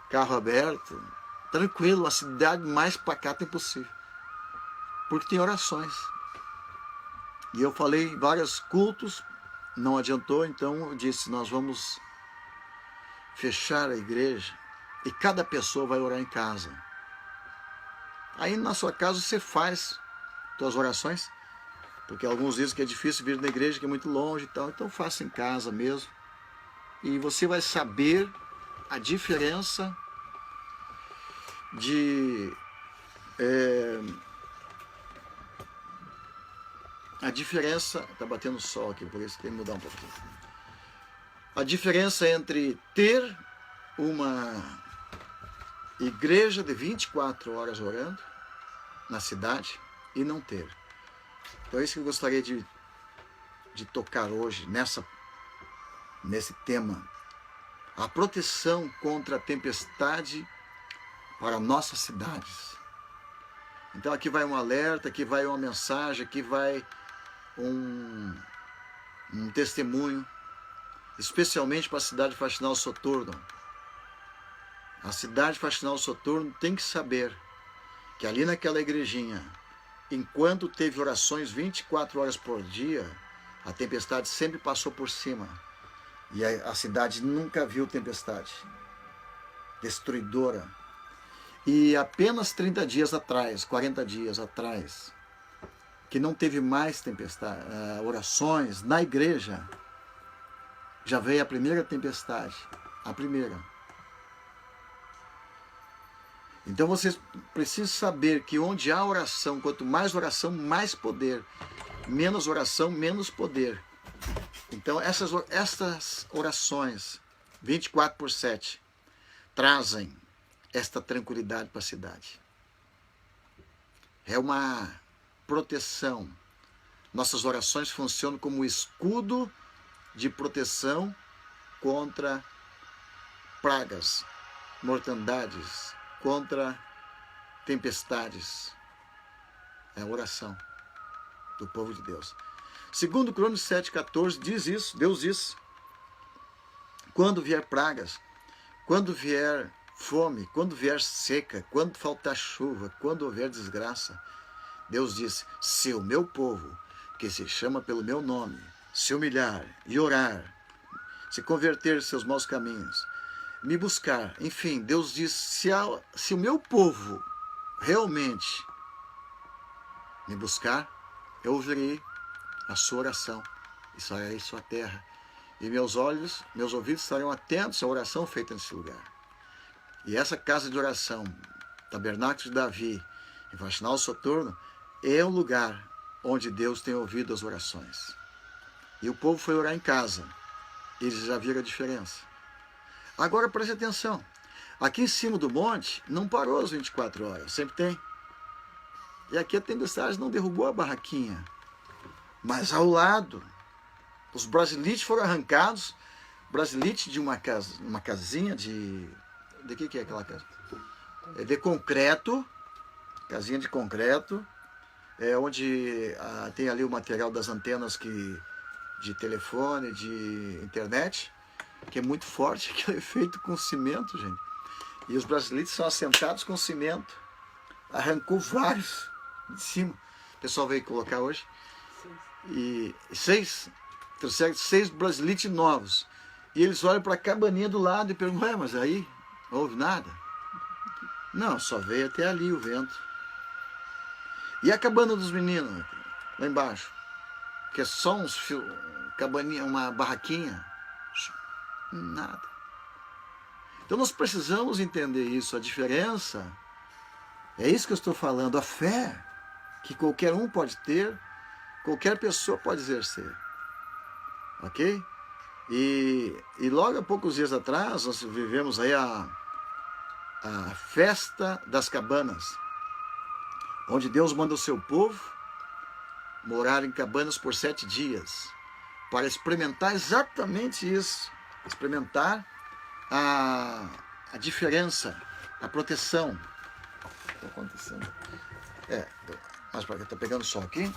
carro aberto, tranquilo, a cidade mais pacata impossível. Porque tem orações. E eu falei em vários cultos, não adiantou, então eu disse, nós vamos fechar a igreja e cada pessoa vai orar em casa. Aí na sua casa você faz suas orações, porque alguns dizem que é difícil vir na igreja, que é muito longe e tal, então faça em casa mesmo. E você vai saber a diferença está batendo sol aqui, por isso tem que mudar um pouquinho. A diferença entre ter uma igreja de 24 horas orando na cidade e não ter. Então é isso que eu gostaria de tocar hoje, nesse tema. A proteção contra a tempestade para nossas cidades. Então aqui vai um alerta, aqui vai uma mensagem, aqui vai um testemunho, especialmente para a cidade de Faxinal Soturno. A cidade de Faxinal Soturno tem que saber que ali naquela igrejinha, enquanto teve orações 24 horas por dia, a tempestade sempre passou por cima. E a cidade nunca viu tempestade destruidora. E apenas 30 dias atrás, 40 dias atrás, que não teve mais tempestade, orações na igreja, já veio a primeira tempestade. A primeira. Então vocês precisam saber que onde há oração, quanto mais oração, mais poder. Menos oração, menos poder. Então essas orações, 24/7, trazem esta tranquilidade para a cidade. É uma proteção. Nossas orações funcionam como escudo de proteção contra pragas, mortandades, contra tempestades. É a oração do povo de Deus. Segundo Crônicas 7,14 diz isso, Deus diz: quando vier pragas, quando vier fome, quando vier seca, quando faltar chuva, quando houver desgraça, Deus diz: se o meu povo, que se chama pelo meu nome, se humilhar e orar, se converter de seus maus caminhos, me buscar, enfim, Deus diz: se o meu povo realmente me buscar, eu ouvirei a sua oração e sararei sua terra. E meus olhos, meus ouvidos estarão atentos à oração feita nesse lugar. E essa casa de oração, Tabernáculo de Davi, em Faxinal Soturno, é o lugar onde Deus tem ouvido as orações. E o povo foi orar em casa. Eles já viram a diferença. Agora preste atenção. Aqui em cima do monte, não parou as 24 horas. Sempre tem. E aqui a tempestade não derrubou a barraquinha. Mas ao lado, os brasilites foram arrancados. Brasilite de uma casinha de... De que é aquela casa? É de concreto. Casinha de concreto. É onde tem ali o material das antenas de telefone, de internet, que é muito forte, que é feito com cimento, gente. E os brasileiros são assentados com cimento. Arrancou vários de cima. O pessoal veio colocar hoje. E trouxeram 6 brasilites novos. E eles olham para a cabaninha do lado e perguntam: mas aí não houve nada? Não, só veio até ali o vento. E a cabana dos meninos, lá embaixo, que é só cabaninha, uma barraquinha, nada. Então nós precisamos entender isso, a diferença, é isso que eu estou falando, a fé que qualquer um pode ter, qualquer pessoa pode exercer, ok? E logo há poucos dias atrás, nós vivemos aí a festa das cabanas, onde Deus manda o seu povo morar em cabanas por 7 dias, para experimentar exatamente isso, experimentar a diferença, a proteção. Está acontecendo? Mas para cá, está pegando sol aqui.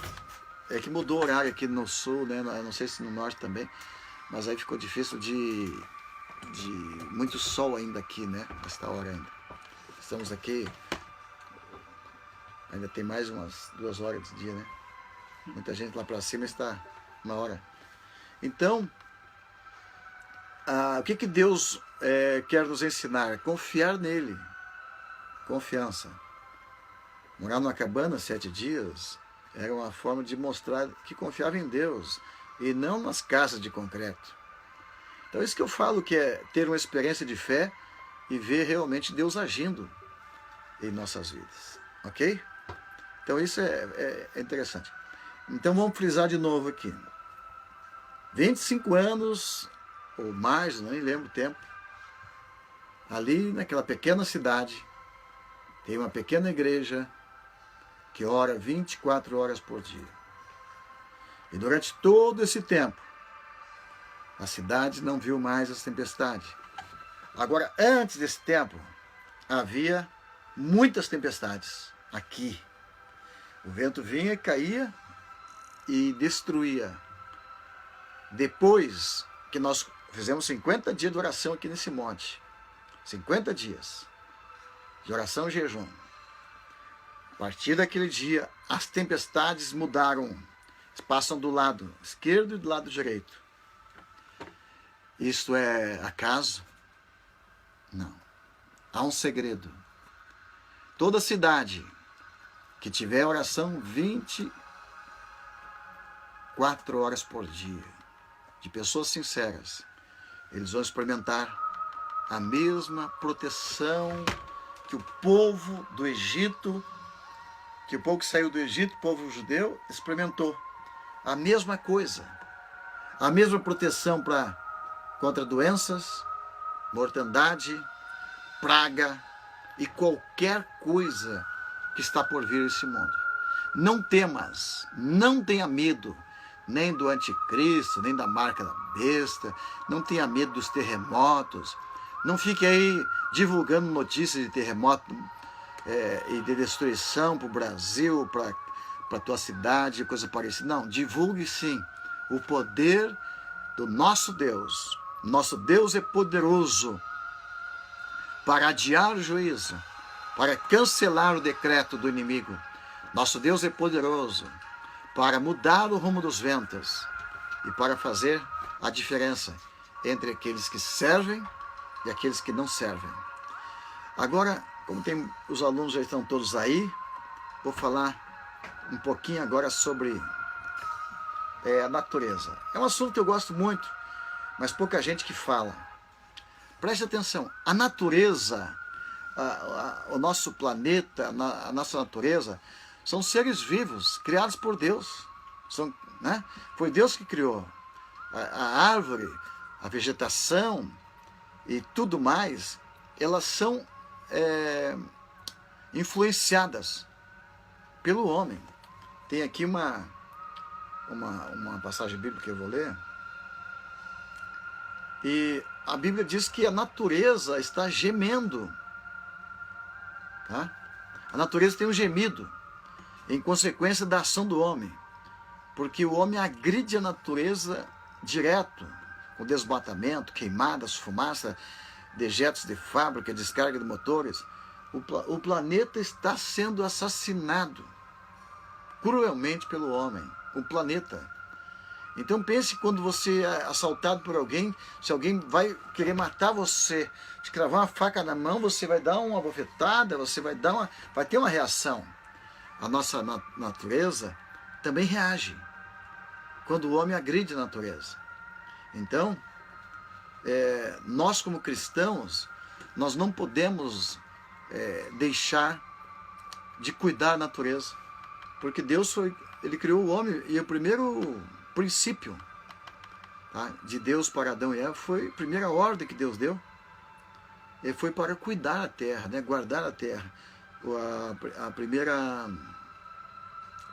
É que mudou o horário aqui no sul, né? Eu não sei se no norte também, mas aí ficou difícil de muito sol ainda aqui, né? Nesta hora ainda. Estamos aqui, ainda tem mais umas 2 horas de dia, né? Muita gente lá para cima está 1 hora. Então, o que Deus quer nos ensinar? Confiar nele. Confiança. Morar numa cabana 7 dias era uma forma de mostrar que confiava em Deus e não nas casas de concreto. Então, isso que eu falo que é ter uma experiência de fé e ver realmente Deus agindo em nossas vidas. Ok? Então, isso é interessante. Então, vamos frisar de novo aqui. 25 anos ou mais, nem lembro o tempo, ali naquela pequena cidade, tem uma pequena igreja que ora 24 horas por dia. E durante todo esse tempo, a cidade não viu mais as tempestades. Agora, antes desse tempo, havia muitas tempestades aqui. O vento vinha, caía e destruía. Depois que nós fizemos 50 dias de oração aqui nesse monte, 50 dias de oração e jejum, a partir daquele dia, as tempestades mudaram, passam do lado esquerdo e do lado direito. Isto é acaso? Não. Há um segredo. Toda cidade que tiver oração 24 horas por dia, de pessoas sinceras, eles vão experimentar a mesma proteção que o povo do Egito, que o povo que saiu do Egito, o povo judeu, experimentou. A mesma coisa. A mesma proteção contra doenças, mortandade, praga e qualquer coisa que está por vir nesse mundo. Não temas, não tenha medo, nem do anticristo, nem da marca da besta, não tenha medo dos terremotos, não fique aí divulgando notícias de terremoto e de destruição para o Brasil, para a tua cidade, coisa parecida. Não, divulgue sim o poder do nosso Deus. Nosso Deus é poderoso para adiar o juízo, para cancelar o decreto do inimigo. Nosso Deus é poderoso para mudar o rumo dos ventos e para fazer a diferença entre aqueles que servem e aqueles que não servem. Agora, como os alunos já estão todos aí, vou falar um pouquinho agora sobre a natureza. É um assunto que eu gosto muito, mas pouca gente que fala. Preste atenção, a natureza, o nosso planeta, a nossa natureza, são seres vivos, criados por Deus. Foi Deus que criou a árvore, a vegetação e tudo mais. Elas são influenciadas pelo homem. Tem aqui uma passagem bíblica que eu vou ler. E a Bíblia diz que a natureza está gemendo. Tá? A natureza tem um gemido em consequência da ação do homem. Porque o homem agride a natureza direto, com desmatamento, queimadas, fumaça, dejetos de fábrica, descarga de motores. O planeta está sendo assassinado cruelmente pelo homem. O planeta. Então pense quando você é assaltado por alguém, se alguém vai querer matar você, te cravar uma faca na mão, você vai dar uma bofetada, você vai ter uma reação. A nossa natureza também reage quando o homem agride a natureza. Então, nós como cristãos, nós não podemos deixar de cuidar da natureza, porque Deus ele criou o homem, e o primeiro princípio, tá, de Deus para Adão e Eva foi a primeira ordem que Deus deu, e foi para cuidar da terra, guardar a terra, a primeira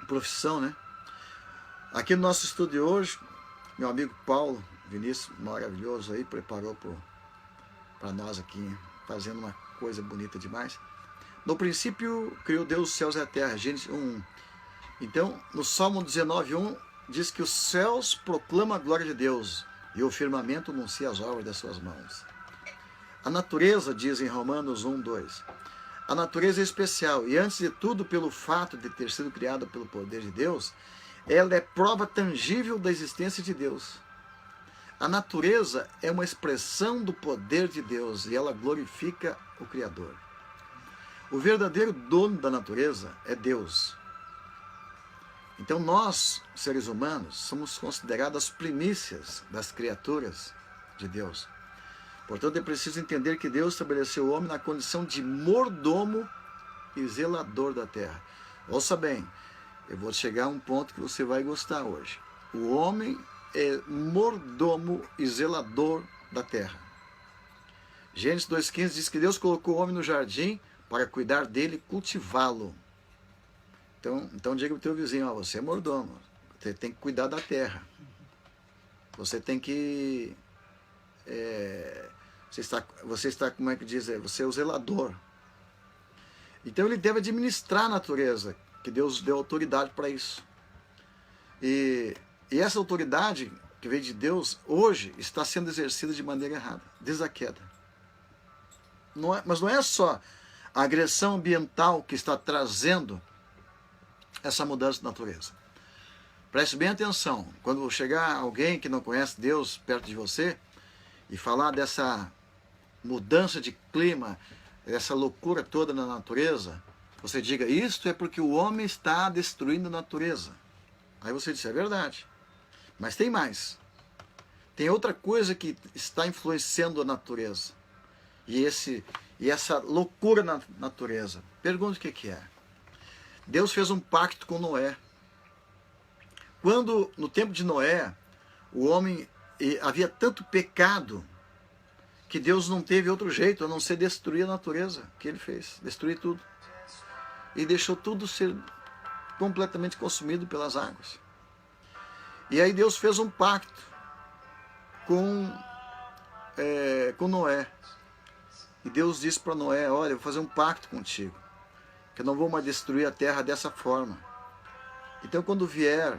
profissão, Aqui no nosso estudo de hoje, meu amigo Paulo Vinícius, maravilhoso aí, preparou para nós aqui, fazendo uma coisa bonita demais. No princípio criou Deus os céus e a terra, Gênesis 1. Então, no Salmo 19:1, diz que os céus proclamam a glória de Deus e o firmamento anuncia as obras das suas mãos. A natureza, diz em Romanos 1:2, a natureza é especial e, antes de tudo, pelo fato de ter sido criada pelo poder de Deus, ela é prova tangível da existência de Deus. A natureza é uma expressão do poder de Deus e ela glorifica o Criador. O verdadeiro dono da natureza é Deus. Então nós, seres humanos, somos considerados as primícias das criaturas de Deus. Portanto, é preciso entender que Deus estabeleceu o homem na condição de mordomo e zelador da terra. Ouça bem, eu vou chegar a um ponto que você vai gostar hoje. O homem é mordomo e zelador da terra. Gênesis 2:15 diz que Deus colocou o homem no jardim para cuidar dele e cultivá-lo. Então diga para o teu vizinho, você é mordomo, você tem que cuidar da terra. Você tem que... Você está, como é que diz? Você é o zelador. Então ele deve administrar a natureza, que Deus deu autoridade para isso. E essa autoridade que veio de Deus, hoje, está sendo exercida de maneira errada, desde a queda. Mas não é só a agressão ambiental que está trazendo essa mudança de natureza. Preste bem atenção, quando chegar alguém que não conhece Deus perto de você e falar dessa mudança de clima, dessa loucura toda na natureza, você diga, isto é porque o homem está destruindo a natureza. Aí você diz, é verdade. Mas tem mais. Tem outra coisa que está influenciando a natureza. E essa loucura na natureza. Pergunta o que é. Deus fez um pacto com Noé. Quando, no tempo de Noé, o homem havia tanto pecado que Deus não teve outro jeito a não ser destruir a natureza que ele fez. Destruir tudo. E deixou tudo ser completamente consumido pelas águas. E aí Deus fez um pacto com Noé. E Deus disse para Noé, olha, eu vou fazer um pacto contigo, que eu não vou mais destruir a terra dessa forma. Então quando vier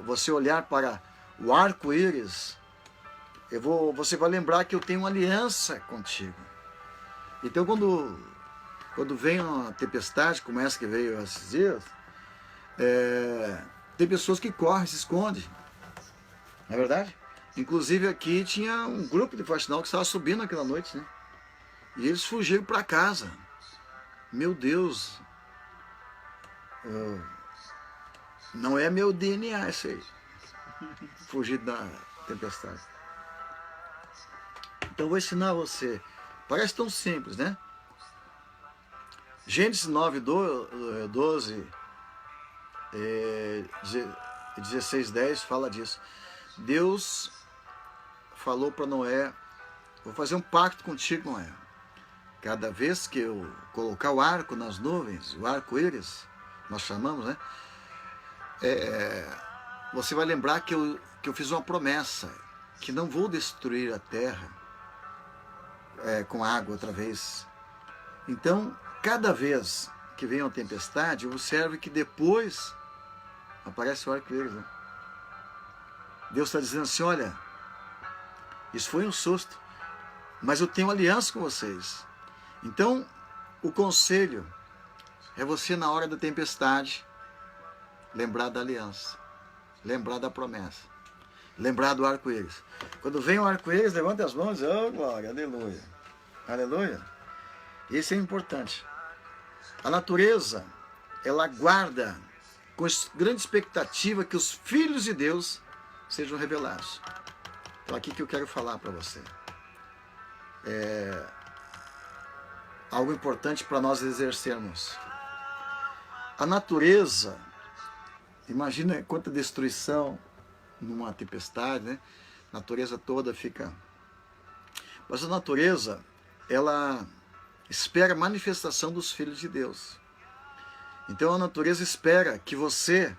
você olhar para o arco-íris, você vai lembrar que eu tenho uma aliança contigo. Então quando vem uma tempestade, como essa que veio esses dias, tem pessoas que correm, se escondem. Não é verdade? Inclusive aqui tinha um grupo de faxinal que estava subindo aquela noite, né? E eles fugiram para casa. Meu Deus! Não é meu DNA isso aí. Fugir da tempestade. Então eu vou ensinar você. Parece tão simples, né? Gênesis 9, 12, 16, 10 fala disso. Deus falou para Noé, vou fazer um pacto contigo, Noé. Cada vez que eu colocar o arco nas nuvens, o arco-íris, nós chamamos, né? Você vai lembrar que eu fiz uma promessa, que não vou destruir a terra com água outra vez. Então, cada vez que vem uma tempestade, observe que depois aparece o arco-íris, né? Deus está dizendo assim, olha, isso foi um susto, mas eu tenho aliança com vocês. Então, o conselho é você, na hora da tempestade, lembrar da aliança, lembrar da promessa, lembrar do arco-íris. Quando vem o arco-íris, levanta as mãos e diz, oh, glória, aleluia, aleluia. Isso é importante. A natureza, ela aguarda com grande expectativa que os filhos de Deus sejam revelados. Então aqui que eu quero falar para você. Algo importante para nós exercermos. A natureza, imagina quanta destruição numa tempestade, né? A natureza toda fica... Mas a natureza, ela espera a manifestação dos filhos de Deus. Então a natureza espera que você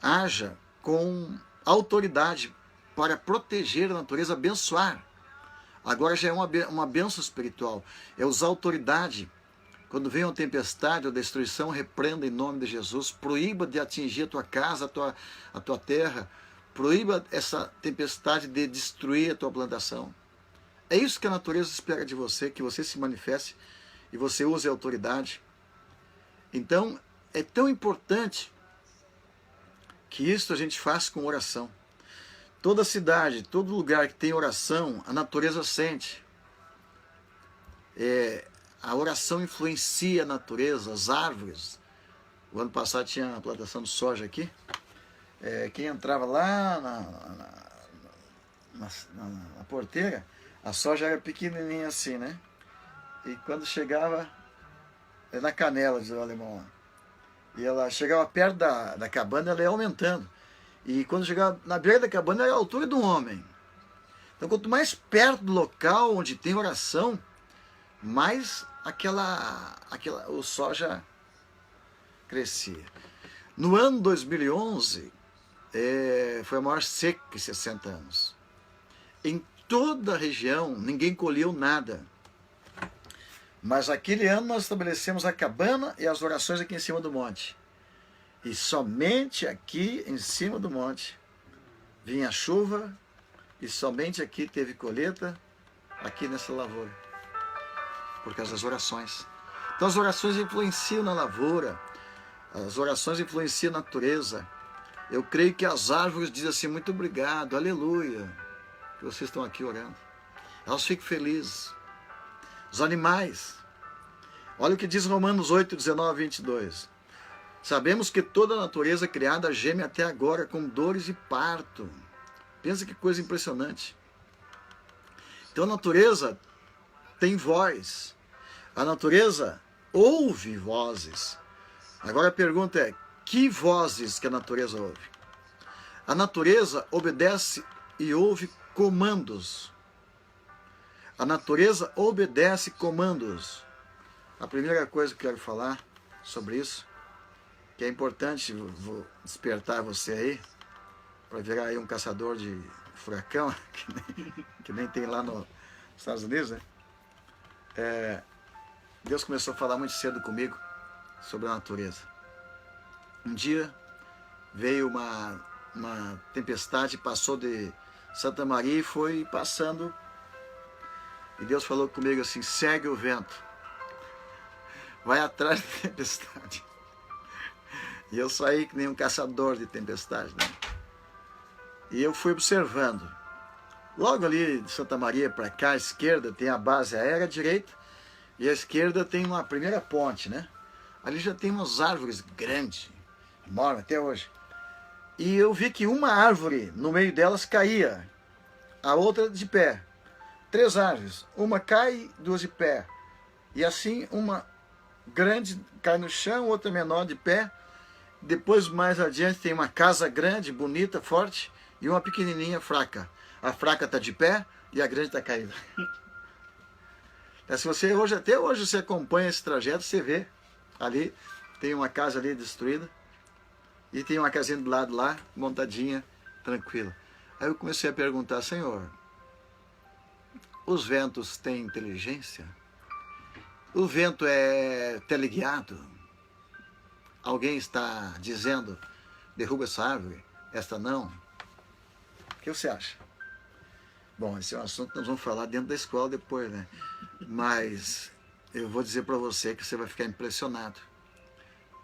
haja com autoridade para proteger a natureza, abençoar. Agora já é uma bênção espiritual. É usar autoridade. Quando vem uma tempestade ou destruição, repreenda em nome de Jesus. Proíba de atingir a tua casa, a tua terra. Proíba essa tempestade de destruir a tua plantação. É isso que a natureza espera de você, que você se manifeste e você use a autoridade. Então, é tão importante que isso a gente faz com oração. Toda cidade, todo lugar que tem oração, a natureza sente. A oração influencia a natureza, as árvores. O ano passado tinha uma plantação de soja aqui. Quem entrava lá na porteira, a soja era pequenininha assim, né? E quando chegava na canela, diz o alemão lá. E ela chegava perto da cabana, ela ia aumentando. E quando chegava na beira da cabana, era a altura de um homem. Então, quanto mais perto do local onde tem oração, mais o soja crescia. No ano 2011, foi a maior seca em 60 anos. Em toda a região, ninguém colheu nada. Mas aquele ano nós estabelecemos a cabana e as orações aqui em cima do monte. E somente aqui em cima do monte vinha a chuva e somente aqui teve colheita, aqui nessa lavoura. Por causa das orações. Então as orações influenciam na lavoura, as orações influenciam a natureza. Eu creio que as árvores dizem assim, muito obrigado, aleluia, que vocês estão aqui orando. Elas ficam felizes. Os animais. Olha o que diz Romanos 8, 19 e 22. Sabemos que toda a natureza criada geme até agora com dores de parto. Pensa que coisa impressionante. Então a natureza tem voz. A natureza ouve vozes. Agora a pergunta é, que vozes que a natureza ouve? A natureza obedece e ouve comandos. A natureza obedece comandos. A primeira coisa que eu quero falar sobre isso que é importante, vou despertar você aí, para virar aí um caçador de furacão, que nem tem lá nos Estados Unidos, né? Deus começou a falar muito cedo comigo sobre a natureza. Um dia veio uma tempestade, passou de Santa Maria e foi passando. E Deus falou comigo assim: segue o vento, vai atrás da tempestade. E eu saí que nem um caçador de tempestade, né? E eu fui observando. Logo ali de Santa Maria para cá, à esquerda tem a base aérea, à direita, e à esquerda tem uma primeira ponte, né? Ali já tem umas árvores grandes, enormes até hoje. E eu vi que uma árvore no meio delas caía, a outra de pé. 3 árvores, uma cai, 2 de pé. E assim uma grande cai no chão, outra menor de pé. Depois mais adiante tem uma casa grande, bonita, forte, e uma pequenininha fraca. A fraca está de pé e a grande está caída. Se você até hoje você acompanha esse trajeto, você vê ali, tem uma casa ali destruída e tem uma casinha do lado lá, montadinha, tranquila. Aí eu comecei a perguntar: Senhor, os ventos têm inteligência? O vento é teleguiado? Alguém está dizendo: derruba essa árvore, esta não? O que você acha? Bom, esse é um assunto que nós vamos falar dentro da escola depois, né? Mas eu vou dizer para você que você vai ficar impressionado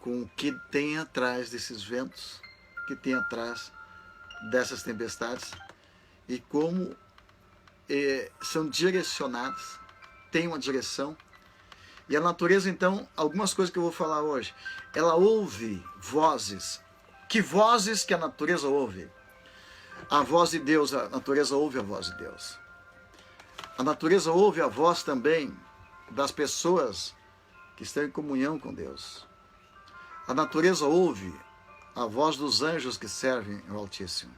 com o que tem atrás desses ventos, que tem atrás dessas tempestades e como são direcionados, tem uma direção. E a natureza, então, algumas coisas que eu vou falar hoje, ela ouve vozes. Que vozes que a natureza ouve? A voz de Deus, a natureza ouve a voz de Deus. A natureza ouve a voz também das pessoas que estão em comunhão com Deus. A natureza ouve a voz dos anjos que servem ao Altíssimo.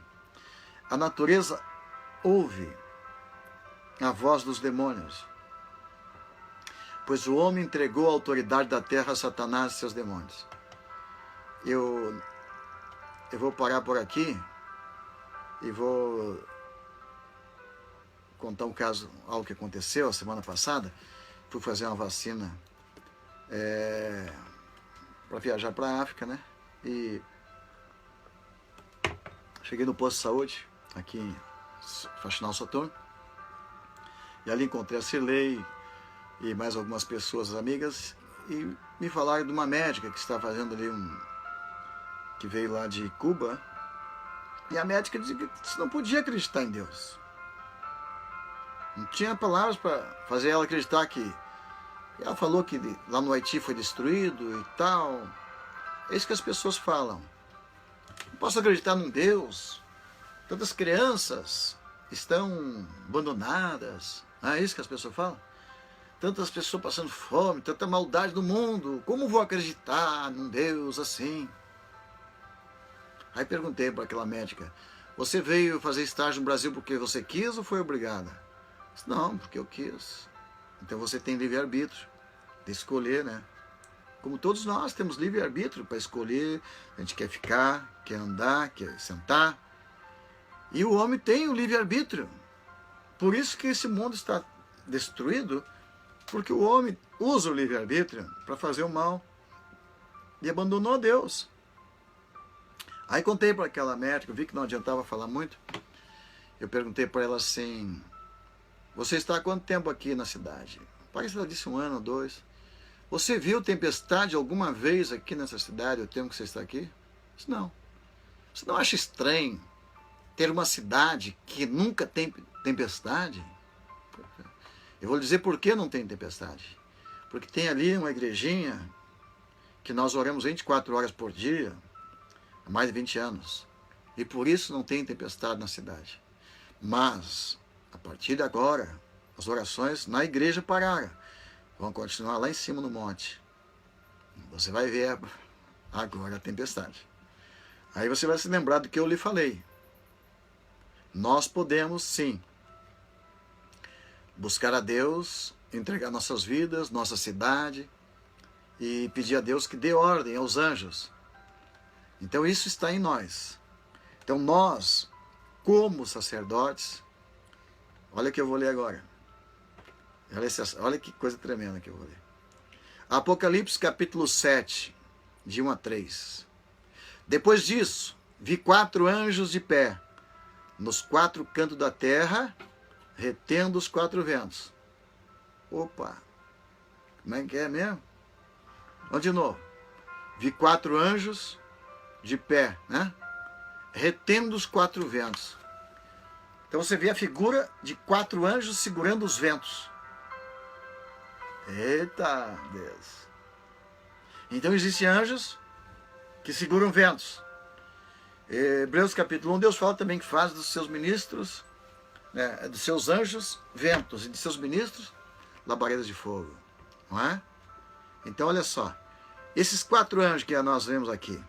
A natureza ouve a voz dos demônios. Pois o homem entregou a autoridade da terra a Satanás e seus demônios. Eu vou parar por aqui e vou contar um caso, algo que aconteceu a semana passada. Fui fazer uma vacina para viajar para a África, né? E cheguei no posto de saúde, aqui em Faxinal Soturno, e ali encontrei a Cirlei e mais algumas pessoas amigas, e me falaram de uma médica que está fazendo ali que veio lá de Cuba, e a médica disse que não podia acreditar em Deus. Não tinha palavras para fazer ela acreditar que... Ela falou que lá no Haiti foi destruído e tal. É isso que as pessoas falam. Não posso acreditar num Deus. Tantas crianças estão abandonadas. É isso que as pessoas falam. Tantas pessoas passando fome, tanta maldade no mundo. Como vou acreditar num Deus assim? Aí perguntei para aquela médica: você veio fazer estágio no Brasil porque você quis ou foi obrigada? Disse: não, porque eu quis. Então você tem livre-arbítrio de escolher, né? Como todos nós temos livre-arbítrio para escolher. A gente quer ficar, quer andar, quer sentar. E o homem tem o livre-arbítrio. Por isso que esse mundo está destruído, porque o homem usa o livre-arbítrio para fazer o mal e abandonou Deus. Aí contei para aquela médica, vi que não adiantava falar muito. Eu perguntei para ela assim: você está há quanto tempo aqui na cidade? Parece que ela disse 1 ano ou 2. Você viu tempestade alguma vez aqui nessa cidade, o tempo que você está aqui? Eu disse: não. Você não acha estranho ter uma cidade que nunca tem tempestade? Eu vou dizer por que não tem tempestade. Porque tem ali uma igrejinha que nós oramos 24 horas por dia, há mais de 20 anos. E por isso não tem tempestade na cidade. Mas, a partir de agora, as orações na igreja pararam. Vão continuar lá em cima no monte. Você vai ver agora a tempestade. Aí você vai se lembrar do que eu lhe falei. Nós podemos, sim, buscar a Deus, entregar nossas vidas, nossa cidade, e pedir a Deus que dê ordem aos anjos Então isso está em nós. Então nós, como sacerdotes, olha o que eu vou ler agora. Olha que coisa tremenda que eu vou ler. Apocalipse capítulo 7, de 1 a 3. Depois disso, vi 4 anjos de pé, nos 4 cantos da terra, retendo os 4 ventos. Opa! Como é que é mesmo? Vamos de novo. Vi 4 anjos de pé, né? Retendo os 4 ventos. Então você vê a figura de 4 anjos segurando os ventos. Eita Deus! Então existem anjos que seguram ventos. Hebreus capítulo 1, Deus fala também que faz dos seus ministros, né, dos seus anjos, ventos, e de seus ministros, labaredas de fogo. Não é? Então olha só, esses 4 anjos que nós vemos aqui.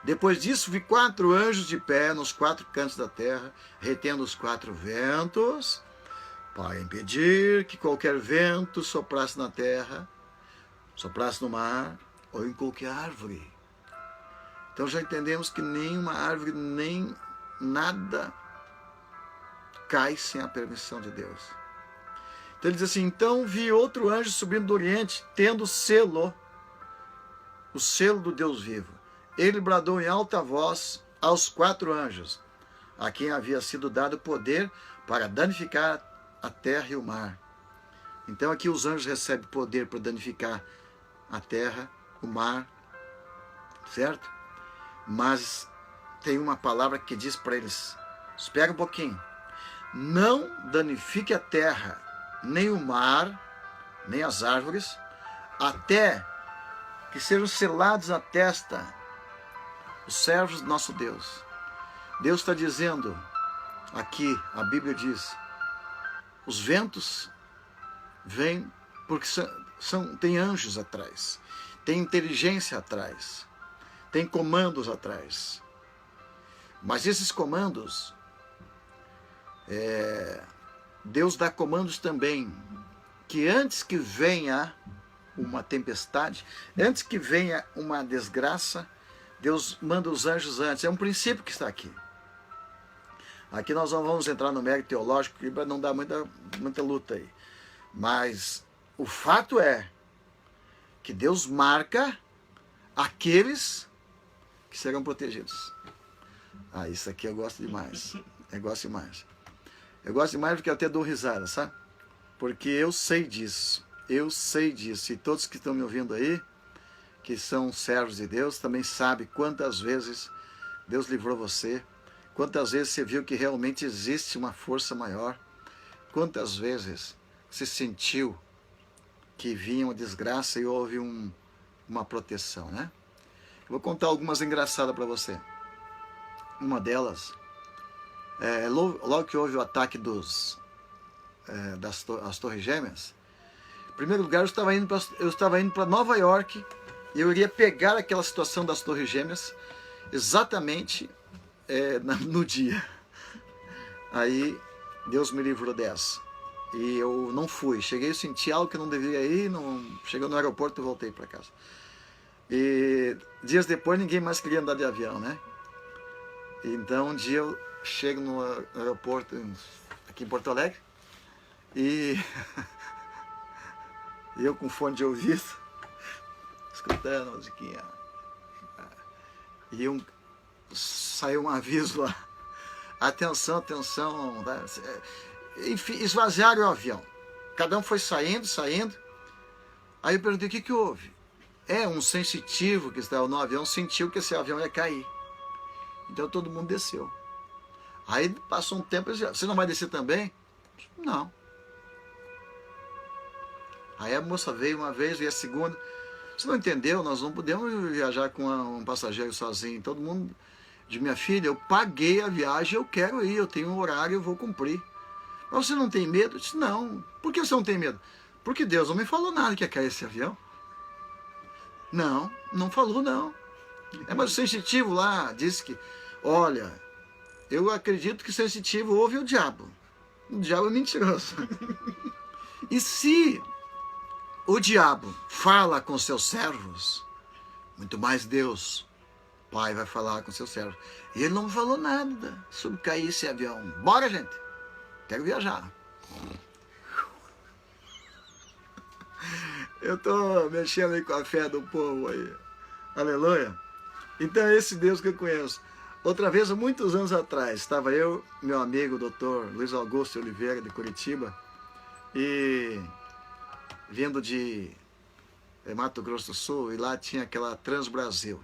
Depois disso vi 4 anjos de pé nos 4 cantos da terra, retendo os 4 ventos, para impedir que qualquer vento soprasse na terra, soprasse no mar, ou em qualquer árvore. Então já entendemos que nenhuma árvore, nem nada cai sem a permissão de Deus. Então ele diz assim, então vi outro anjo subindo do oriente, tendo selo, o selo do Deus vivo. Ele bradou em alta voz aos 4 anjos, a quem havia sido dado poder para danificar a terra e o mar. Então aqui os anjos recebem poder para danificar a terra, o mar, certo? Mas tem uma palavra que diz para eles, espera um pouquinho, não danifique a terra, nem o mar, nem as árvores, até que sejam selados na testa os servos do nosso Deus. Deus está dizendo, aqui a Bíblia diz, os ventos vêm porque tem anjos atrás, tem inteligência atrás, tem comandos atrás. Mas esses comandos, Deus dá comandos também, que antes que venha uma tempestade, antes que venha uma desgraça, Deus manda os anjos antes. É um princípio que está aqui. Aqui nós não vamos entrar no mérito teológico, que não dá muita luta aí. Mas o fato é que Deus marca aqueles que serão protegidos. Isso aqui eu gosto demais. Eu gosto demais. Eu gosto demais porque eu até dou risada, sabe? Porque eu sei disso. Eu sei disso. E todos que estão me ouvindo aí, que são servos de Deus, também sabem quantas vezes Deus livrou você. Quantas vezes você viu que realmente existe uma força maior. Quantas vezes você sentiu que vinha uma desgraça e houve uma proteção, né? Eu vou contar algumas engraçadas para você. Uma delas, logo que houve o ataque das Torres Gêmeas, em primeiro lugar eu estava indo para Nova York e eu iria pegar aquela situação das Torres Gêmeas exatamente no dia. Aí Deus me livrou dessa. E eu não fui. Cheguei a sentir algo que não devia ir, cheguei no aeroporto e voltei para casa. E dias depois ninguém mais queria andar de avião, né? Então um dia eu chego no aeroporto aqui em Porto Alegre e eu com fone de ouvido, escutando a musiquinha. E saiu um aviso lá. Atenção, atenção. Enfim, esvaziaram o avião. Cada um foi saindo. Aí eu perguntei, o que houve? Um sensitivo que estava no avião sentiu que esse avião ia cair. Então todo mundo desceu. Aí passou um tempo, ele disse, você não vai descer também? Não. Aí a moça veio uma vez, veio a segunda. Você não entendeu? Nós não podemos viajar com um passageiro sozinho. Todo mundo, minha filha, eu paguei a viagem, eu quero ir, eu tenho um horário, eu vou cumprir. Mas você não tem medo? Eu disse, não. Por que você não tem medo? Porque Deus não me falou nada que ia cair esse avião. Não falou não. Mas o sensitivo lá disse que, olha, eu acredito que o sensitivo ouve o diabo. O diabo é mentiroso. E se o diabo fala com seus servos, muito mais Deus Pai vai falar com seu servo. E ele não falou nada sobre cair esse avião. Bora, gente. Quero viajar. Eu estou mexendo aí com a fé do povo aí. Aleluia. Então é esse Deus que eu conheço. Outra vez, há muitos anos atrás, estava eu, meu amigo, doutor Luiz Augusto Oliveira, de Curitiba, e vindo de Mato Grosso do Sul, e lá tinha aquela Transbrasil.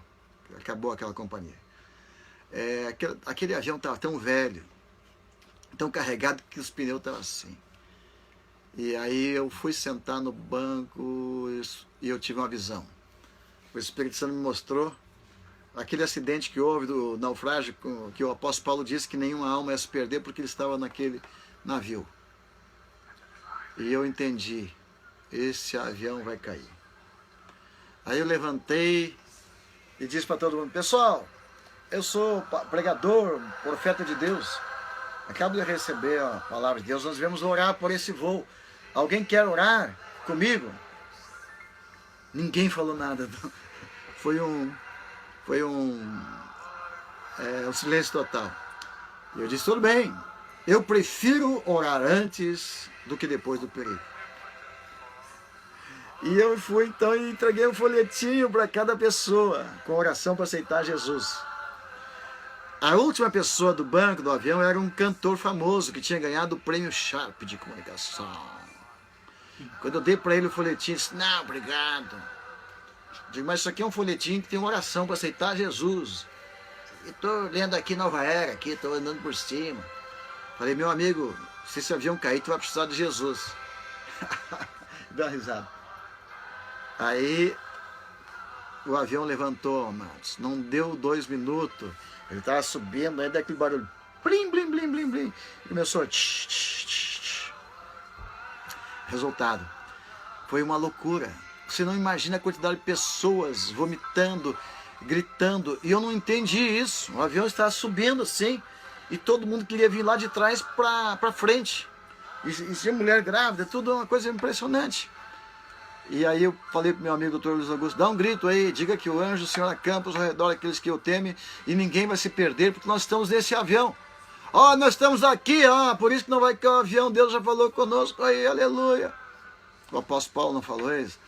Acabou aquela companhia. Aquele avião estava tão velho, tão carregado, que os pneus estavam assim. E aí eu fui sentar no banco e eu tive uma visão. O Espírito Santo me mostrou aquele acidente que houve do naufrágio, que o apóstolo Paulo disse que nenhuma alma ia se perder porque ele estava naquele navio. E eu entendi, esse avião vai cair. Aí eu levantei e disse para todo mundo: pessoal, eu sou pregador, profeta de Deus, acabo de receber a palavra de Deus, nós devemos orar por esse voo. Alguém quer orar comigo? Ninguém falou nada. Foi um silêncio total. E eu disse: tudo bem, eu prefiro orar antes do que depois do perigo. E eu fui então e entreguei um folhetinho para cada pessoa, com oração para aceitar Jesus. A última pessoa do banco do avião era um cantor famoso que tinha ganhado o prêmio Sharp de comunicação. Quando eu dei para ele o folhetinho, ele disse: não, obrigado. Eu digo: mas isso aqui é um folhetinho que tem uma oração para aceitar Jesus. Estou lendo aqui Nova Era, estou andando por cima. Falei: meu amigo, se esse avião cair, tu vai precisar de Jesus. Dá uma risada. Aí o avião levantou, amados. Não deu 2 minutos. Ele estava subindo, aí daquele barulho. Blim, blim, blim, blim, blim. E começou. Tch, tch, tch, tch. Resultado. Foi uma loucura. Você não imagina a quantidade de pessoas vomitando, gritando. E eu não entendi isso. O avião estava subindo assim. E todo mundo queria vir lá de trás para frente. E tinha mulher grávida, tudo uma coisa impressionante. E aí eu falei para o meu amigo doutor Luiz Augusto: dá um grito aí, diga que o anjo, o Senhor acampa ao redor daqueles que eu teme e ninguém vai se perder, porque nós estamos nesse avião. Ó, nós estamos aqui, ó, por isso que não vai cair o avião, Deus já falou conosco aí, aleluia. O apóstolo Paulo não falou isso?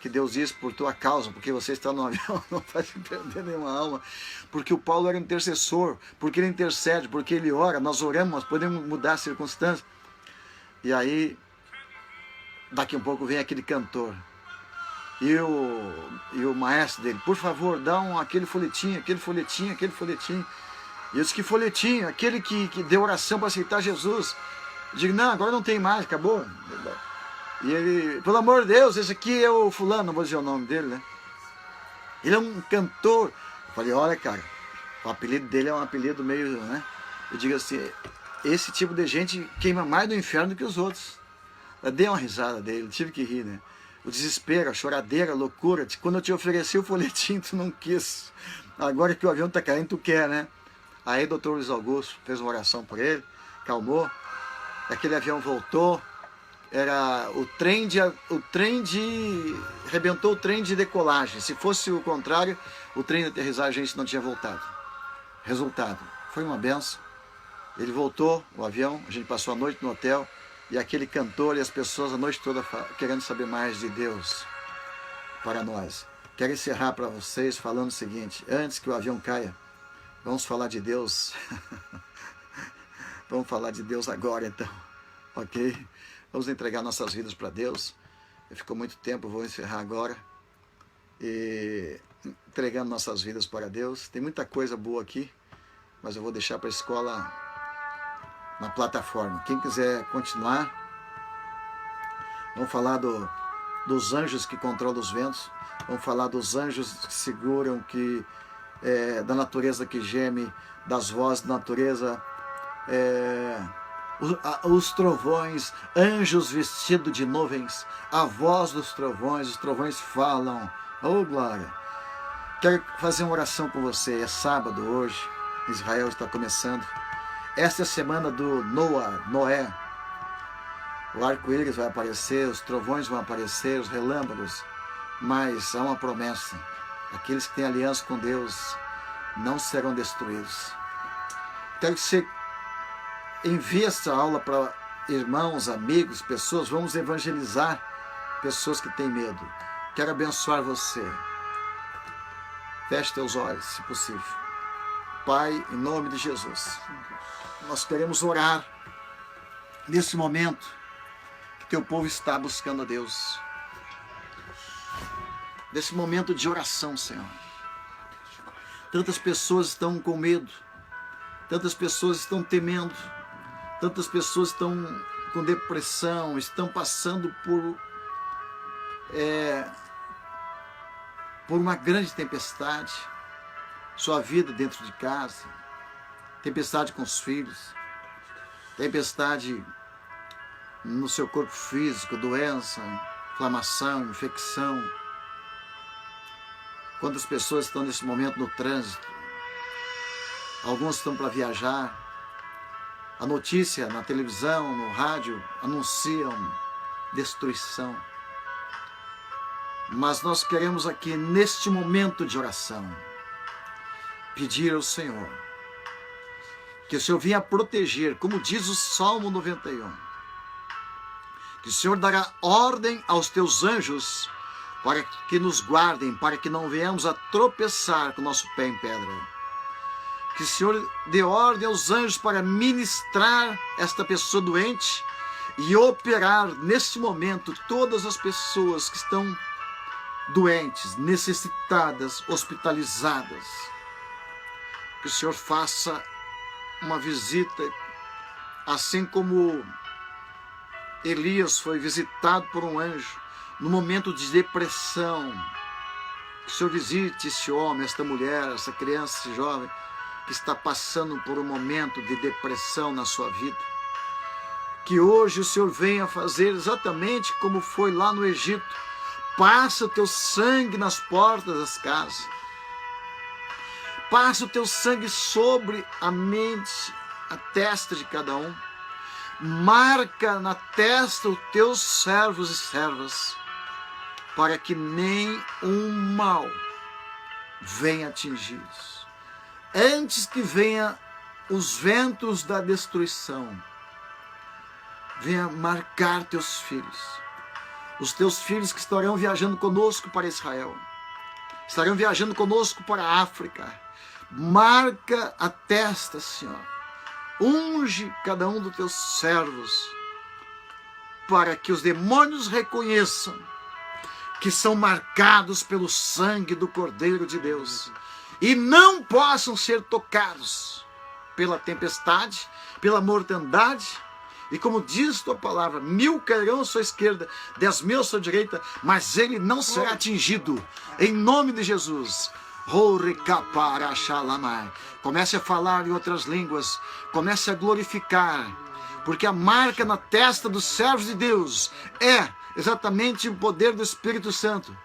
Que Deus disse: por tua causa, porque você está no avião, não vai se perder nenhuma alma. Porque o Paulo era intercessor, porque ele intercede, porque ele ora, nós oramos, nós podemos mudar as circunstâncias. E aí, daqui um pouco vem aquele cantor. E o maestro dele: por favor, dá aquele folhetinho, aquele folhetinho, aquele folhetinho. E eu disse: que folhetinho? Aquele que deu oração para aceitar Jesus. Eu digo: não, agora não tem mais, acabou. E ele: pelo amor de Deus, esse aqui é o fulano, não vou dizer o nome dele, né? Ele é um cantor. Eu falei: olha, cara, o apelido dele é um apelido meio, né? Eu digo assim: esse tipo de gente queima mais do inferno do que os outros. Eu dei uma risada dele, tive que rir, né? O desespero, a choradeira, a loucura. Quando eu te ofereci o folhetinho, tu não quis. Agora que o avião tá caindo, tu quer, né? Aí o doutor Luiz Augusto fez uma oração por ele, calmou. Aquele avião voltou. Era arrebentou o trem de decolagem. Se fosse o contrário, o trem de aterrissagem a gente não tinha voltado. Resultado, foi uma benção. Ele voltou, o avião, a gente passou a noite no hotel. E aquele cantor e as pessoas a noite toda querendo saber mais de Deus para nós. Quero encerrar para vocês falando o seguinte: antes que o avião caia, vamos falar de Deus. Vamos falar de Deus agora então, ok? Vamos entregar nossas vidas para Deus. Ficou muito tempo, vou encerrar agora. E entregando nossas vidas para Deus. Tem muita coisa boa aqui, mas eu vou deixar para a escola na plataforma. Quem quiser continuar, vamos falar dos anjos que controlam os ventos, vamos falar dos anjos que seguram, da natureza que geme, das vozes da natureza, os trovões, anjos vestidos de nuvens, a voz dos trovões, os trovões falam, oh glória. Quero fazer uma oração com você. É sábado hoje, Israel está começando. Esta é a semana do Noé. O arco-íris vai aparecer, os trovões vão aparecer, os relâmpagos. Mas há uma promessa. Aqueles que têm aliança com Deus não serão destruídos. Quero que você envie essa aula para irmãos, amigos, pessoas. Vamos evangelizar pessoas que têm medo. Quero abençoar você. Feche teus olhos, se possível. Pai, em nome de Jesus, nós queremos orar nesse momento que teu povo está buscando a Deus. Nesse momento de oração, Senhor. Tantas pessoas estão com medo, tantas pessoas estão temendo, tantas pessoas estão com depressão, estão passando por uma grande tempestade, sua vida dentro de casa, tempestade com os filhos, tempestade no seu corpo físico, doença, inflamação, infecção. Quantas pessoas estão nesse momento no trânsito? Alguns estão para viajar. A notícia na televisão, no rádio, anunciam destruição. Mas nós queremos aqui, neste momento de oração, pedir ao Senhor que o Senhor venha proteger, como diz o Salmo 91, que o Senhor dará ordem aos teus anjos para que nos guardem, para que não venhamos a tropeçar com o nosso pé em pedra. Que o Senhor dê ordem aos anjos para ministrar esta pessoa doente e operar neste momento todas as pessoas que estão doentes, necessitadas, hospitalizadas. Que o Senhor faça uma visita, assim como Elias foi visitado por um anjo no momento de depressão. Que o Senhor visite esse homem, esta mulher, essa criança, esse jovem que está passando por um momento de depressão na sua vida. Que hoje o Senhor venha fazer exatamente como foi lá no Egito. Passa o teu sangue nas portas das casas. Passa o teu sangue sobre a mente, a testa de cada um. Marca na testa os teus servos e servas, para que nem um mal venha atingi-los. Antes que venha os ventos da destruição, venha marcar teus filhos. Os teus filhos que estarão viajando conosco para Israel, estarão viajando conosco para a África. Marca a testa, Senhor. Unge cada um dos teus servos, para que os demônios reconheçam que são marcados pelo sangue do Cordeiro de Deus e não possam ser tocados pela tempestade, pela mortandade. E como diz tua palavra, 1000 cairão à sua esquerda, 10.000 à sua direita, mas ele não será atingido. Em nome de Jesus. Comece a falar em outras línguas, comece a glorificar, porque a marca na testa dos servos de Deus é exatamente o poder do Espírito Santo.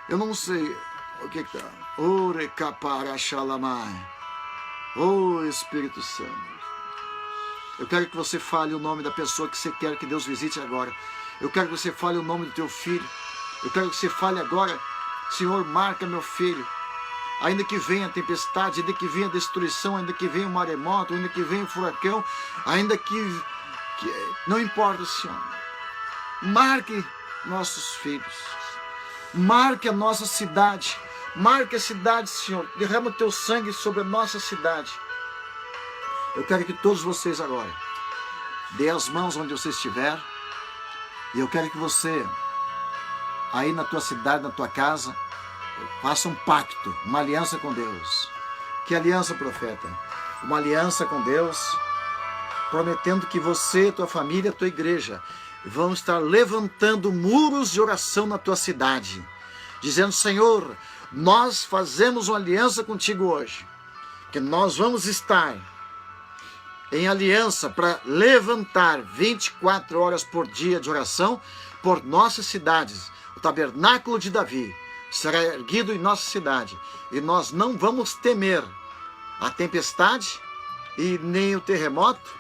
Eu não sei o que está. Oh Espírito Santo. Eu quero que você fale o nome da pessoa que você quer que Deus visite agora. Eu quero que você fale o nome do teu filho. Eu quero que você fale agora: Senhor, marca meu filho. Ainda que venha a tempestade, ainda que venha a destruição, ainda que venha o maremoto, ainda que venha o furacão, ainda que não importa, Senhor. Marque nossos filhos. Marque a nossa cidade. Marque a cidade, Senhor. Derrama o teu sangue sobre a nossa cidade. Eu quero que todos vocês agora dê as mãos onde você estiver. E eu quero que você, aí na tua cidade, na tua casa, faça um pacto, uma aliança com Deus. Que aliança, profeta? Uma aliança com Deus, prometendo que você, tua família, tua igreja vão estar levantando muros de oração na tua cidade, dizendo: Senhor, nós fazemos uma aliança contigo hoje, que nós vamos estar em aliança para levantar 24 horas por dia de oração por nossas cidades. O tabernáculo de Davi será erguido em nossa cidade e nós não vamos temer a tempestade e nem o terremoto.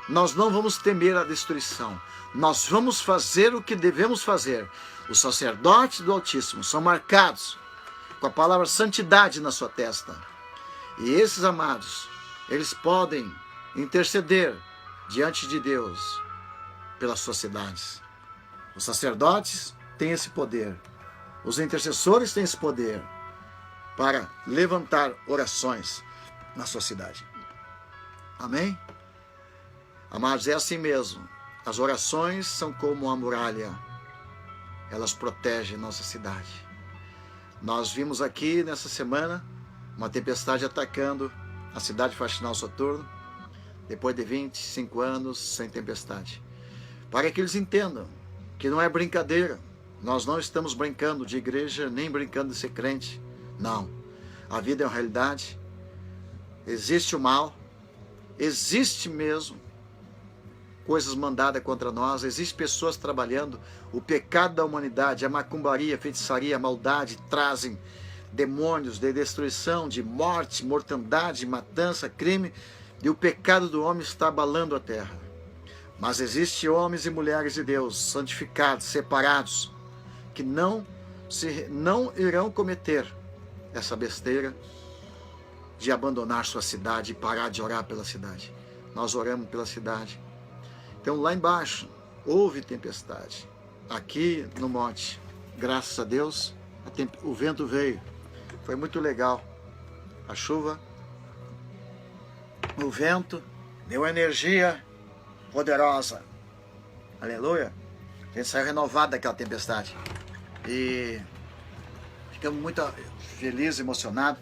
Nós não vamos temer a destruição. Nós vamos fazer o que devemos fazer. Os sacerdotes do Altíssimo são marcados com a palavra santidade na sua testa. E esses amados, eles podem interceder diante de Deus pelas sociedades. Os sacerdotes têm esse poder. Os intercessores têm esse poder para levantar orações na sociedade. Amém? Amados, é assim mesmo. As orações são como uma muralha. Elas protegem nossa cidade. Nós vimos aqui nessa semana uma tempestade atacando a cidade de Faxinal Soturno, depois de 25 anos sem tempestade. Para que eles entendam que não é brincadeira. Nós não estamos brincando de igreja, nem brincando de ser crente. Não. A vida é uma realidade. Existe o mal. Existe mesmo coisas mandadas contra nós. Existem pessoas trabalhando. O pecado da humanidade, a macumbaria, a feitiçaria, a maldade trazem demônios de destruição, de morte, mortandade, matança, crime. E o pecado do homem está abalando a terra. Mas existem homens e mulheres de Deus, santificados, separados, que não irão cometer essa besteira de abandonar sua cidade e parar de orar pela cidade. Nós oramos pela cidade. Então lá embaixo houve tempestade. Aqui no monte, graças a Deus, o vento veio. Foi muito legal. A chuva, o vento, deu energia poderosa. Aleluia. A gente saiu renovado daquela tempestade. E ficamos muito felizes, emocionados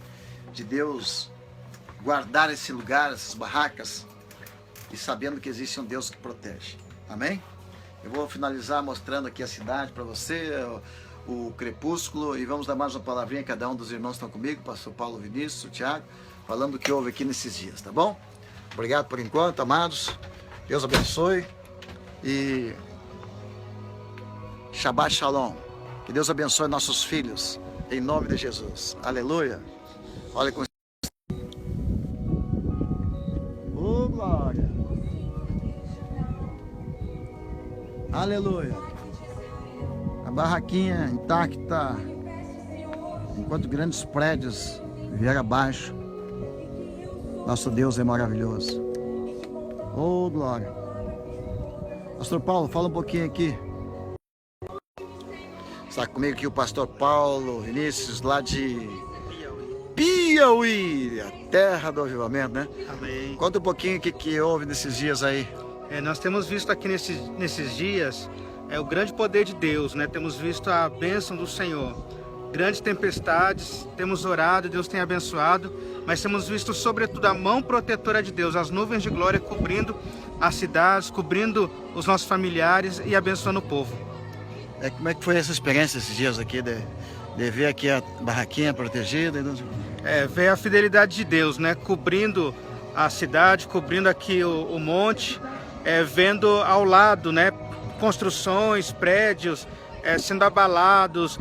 de Deus guardar esse lugar, essas barracas, e sabendo que existe um Deus que protege. Amém? Eu vou finalizar mostrando aqui a cidade para você, o crepúsculo, e vamos dar mais uma palavrinha a cada um dos irmãos que estão comigo, pastor Paulo Vinícius, o Tiago, falando do que houve aqui nesses dias, tá bom? Obrigado por enquanto, amados. Deus abençoe e Shabbat Shalom. Que Deus abençoe nossos filhos, em nome de Jesus. Aleluia. Olha com... Oh, glória. Aleluia. A barraquinha intacta, enquanto grandes prédios vieram abaixo. Nosso Deus é maravilhoso. Oh, glória. Pastor Paulo, fala um pouquinho aqui. Está comigo aqui o pastor Paulo Vinícius, lá de Piauí, a terra do avivamento, né?
Amém.
Conta um pouquinho o que houve nesses dias aí.
Nós temos visto aqui nesses dias o grande poder de Deus, né? Temos visto a bênção do Senhor. Grandes tempestades, temos orado, Deus tem abençoado, mas temos visto sobretudo a mão protetora de Deus, as nuvens de glória cobrindo as cidades, cobrindo os nossos familiares e abençoando o povo.
Como é que foi essa experiência esses dias aqui, de ver aqui a barraquinha protegida?
Ver a fidelidade de Deus, né? Cobrindo a cidade, cobrindo aqui o monte, vendo ao lado, né? Construções, prédios sendo abalados,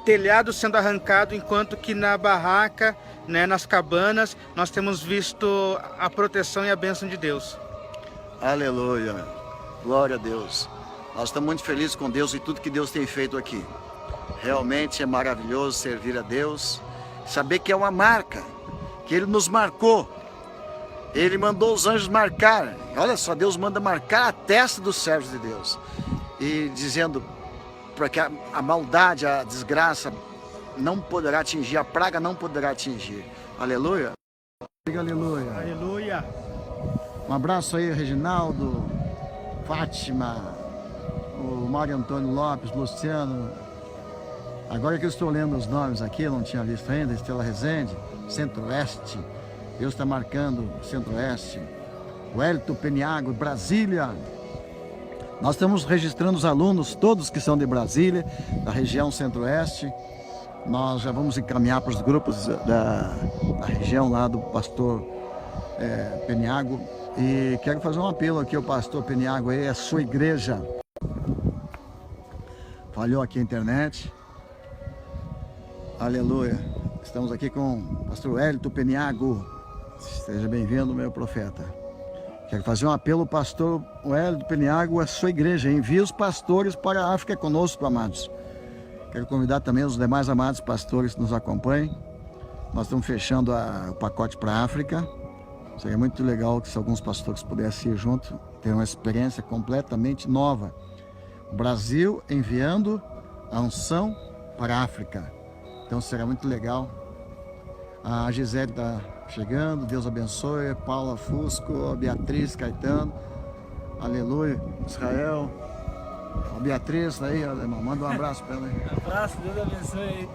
telhado sendo arrancado, enquanto que na barraca, né, nas cabanas, nós temos visto a proteção e a bênção de Deus.
Aleluia, glória a Deus. Nós estamos muito felizes com Deus e tudo que Deus tem feito aqui. Realmente é maravilhoso servir a Deus, saber que é uma marca, que Ele nos marcou. Ele mandou os anjos marcar. Olha só, Deus manda marcar a testa dos servos de Deus. E dizendo para que a maldade, a desgraça não poderá atingir, a praga não poderá atingir. Aleluia. Aleluia.
Aleluia.
Um abraço aí, Reginaldo, Fátima, o Mário Antônio Lopes, Luciano. Agora que eu estou lendo os nomes aqui, eu não tinha visto ainda, Estela Rezende, Centro-Oeste. Deus está marcando Centro-Oeste. Wellington Peniago, Brasília. Nós estamos registrando os alunos, todos que são de Brasília, da região Centro-Oeste. Nós já vamos encaminhar para os grupos da região lá do pastor Peniago. E quero fazer um apelo aqui ao pastor Peniago, aí, a sua igreja. Falhou aqui a internet. Aleluia. Estamos aqui com o pastor Wellington Peniago. Seja bem-vindo, meu profeta. Quero fazer um apelo ao pastor Wellington Peniago, a sua igreja. Envie os pastores para a África conosco, amados. Quero convidar também os demais amados pastores que nos acompanhem. Nós estamos fechando o pacote para a África. Seria muito legal que se alguns pastores pudessem ir junto, ter uma experiência completamente nova. O Brasil enviando a unção para a África. Então será muito legal. A Gisele está chegando, Deus abençoe. Paula Fusco, a Beatriz Caetano, aleluia. Israel, a Beatriz tá aí, irmão, manda um abraço para ela aí.
Abraço, Deus abençoe aí.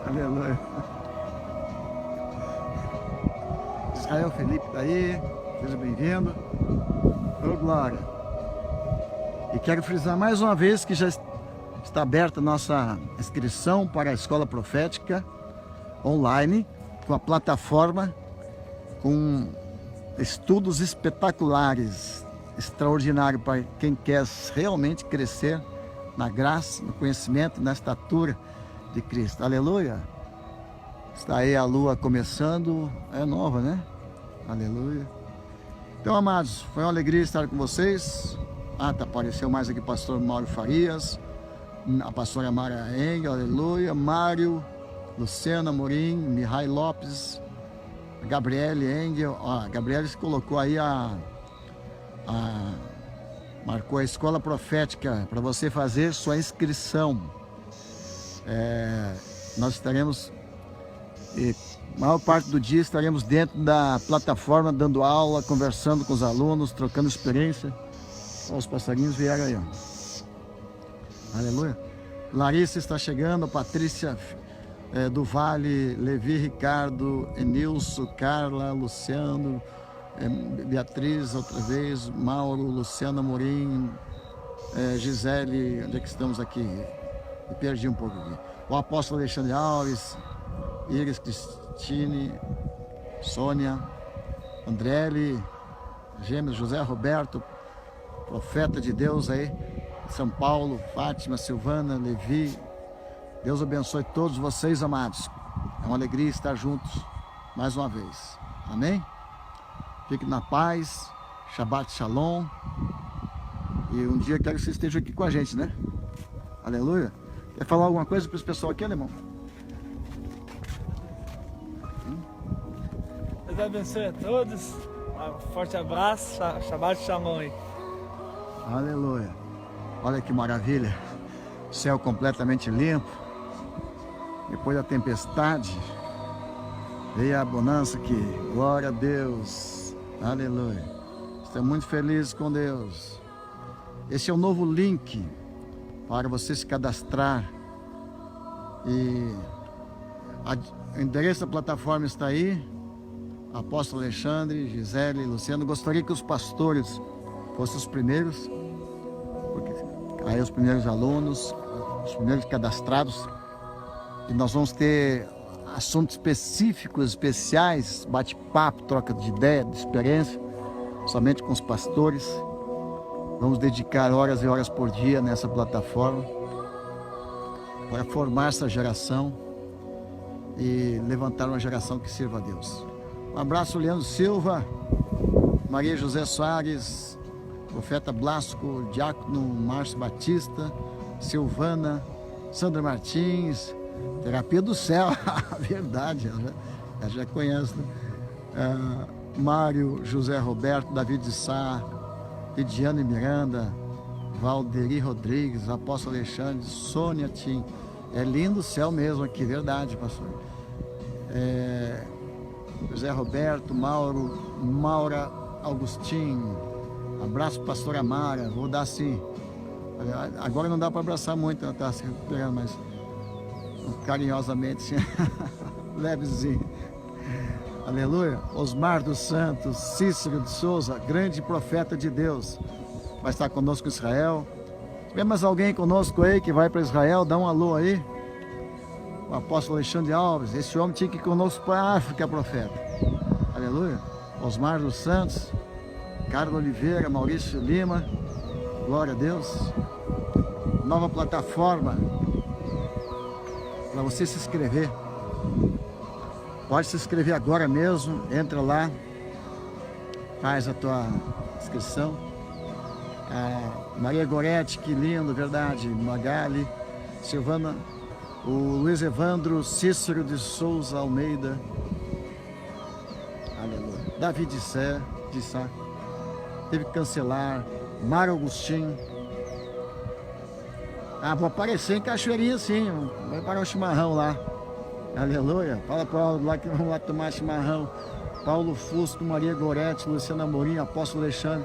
Aleluia. Israel Felipe está aí, seja bem-vindo. Ô glória. E quero frisar mais uma vez que já está aberta a nossa inscrição para a Escola Profética online, com a plataforma, com estudos espetaculares, extraordinário para quem quer realmente crescer na graça, no conhecimento, na estatura de Cristo. Aleluia. Está aí a lua começando, é nova, né? Aleluia. Então, amados, foi uma alegria estar com vocês. Apareceu mais aqui o pastor Mauro Farias, a pastora Mara Engel, aleluia, Mário, Luciana Morim, Mihai Lopes, Gabriele Engel. A Gabriele se colocou aí marcou a Escola Profética para você fazer sua inscrição. Nós estaremos, a maior parte do dia estaremos dentro da plataforma, dando aula, conversando com os alunos, trocando experiência. Os passarinhos vieram aí, ó. Aleluia. Larissa está chegando, Patrícia do Vale, Levi, Ricardo, Enilson, Carla, Luciano, Beatriz outra vez, Mauro, Luciana Morim, Gisele, onde é que estamos aqui? Me perdi um pouco aqui. O apóstolo Alexandre Alves, Iris Cristine, Sônia, Andrelli, Gêmeos, José Roberto, profeta de Deus aí, São Paulo, Fátima, Silvana, Levi. Deus abençoe todos vocês, amados. É uma alegria estar juntos mais uma vez. Amém? Fique na paz, Shabbat Shalom. E um dia quero que você esteja aqui com a gente, né? Aleluia. Quer falar alguma coisa para esse pessoal aqui, alemão?
Deus abençoe a todos. Um forte abraço. Shabbat Shalom aí.
Aleluia. Olha que maravilha. Céu completamente limpo. Depois da tempestade, veio a bonança aqui. Glória a Deus. Aleluia. Estou muito feliz com Deus. Esse é o novo link para você se cadastrar. E o endereço da plataforma está aí. Apóstolo Alexandre, Gisele, Luciano. Gostaria que os pastores fossem os primeiros, porque aí os primeiros alunos, os primeiros cadastrados. E nós vamos ter assuntos específicos, especiais, bate-papo, troca de ideia, de experiência, somente com os pastores. Vamos dedicar horas e horas por dia nessa plataforma para formar essa geração e levantar uma geração que sirva a Deus. Um abraço, Leandro Silva, Maria José Soares, Profeta Blasco, Diácono Márcio Batista, Silvana, Sandra Martins, Terapia do Céu, verdade, ela já conhece, né? Mário José Roberto, David de Sá, Lidiane Miranda, Valderi Rodrigues, Apóstolo Alexandre, Sônia Tim. É lindo o céu mesmo aqui, verdade, pastor. José Roberto, Maura Augustinho, abraço pastor Amara, vou dar assim, agora não dá para abraçar muito, ela está se recuperando, mas carinhosamente, levezinho. Aleluia. Osmar dos Santos, Cícero de Souza, grande profeta de Deus, vai estar conosco em Israel. Tem mais alguém conosco aí que vai para Israel? Dá um alô aí. O apóstolo Alexandre Alves, esse homem tinha que ir conosco para a África, profeta. Aleluia. Osmar dos Santos, Carlos Oliveira, Maurício Lima, glória a Deus. Nova plataforma para você se inscrever. Pode se inscrever agora mesmo, entra lá, faz a tua inscrição. Maria Goretti, que lindo, verdade. Magali, Silvana o Luiz Evandro Cícero de Souza Almeida, aleluia. Davi de Sá, teve que cancelar. Mário Agostinho. Vou aparecer em Cachoeirinha sim, vai parar um chimarrão lá, aleluia. Fala para o lá que vamos lá tomar chimarrão. Paulo Fusco, Maria Gorete, Luciana Amorim, Apóstolo Alexandre,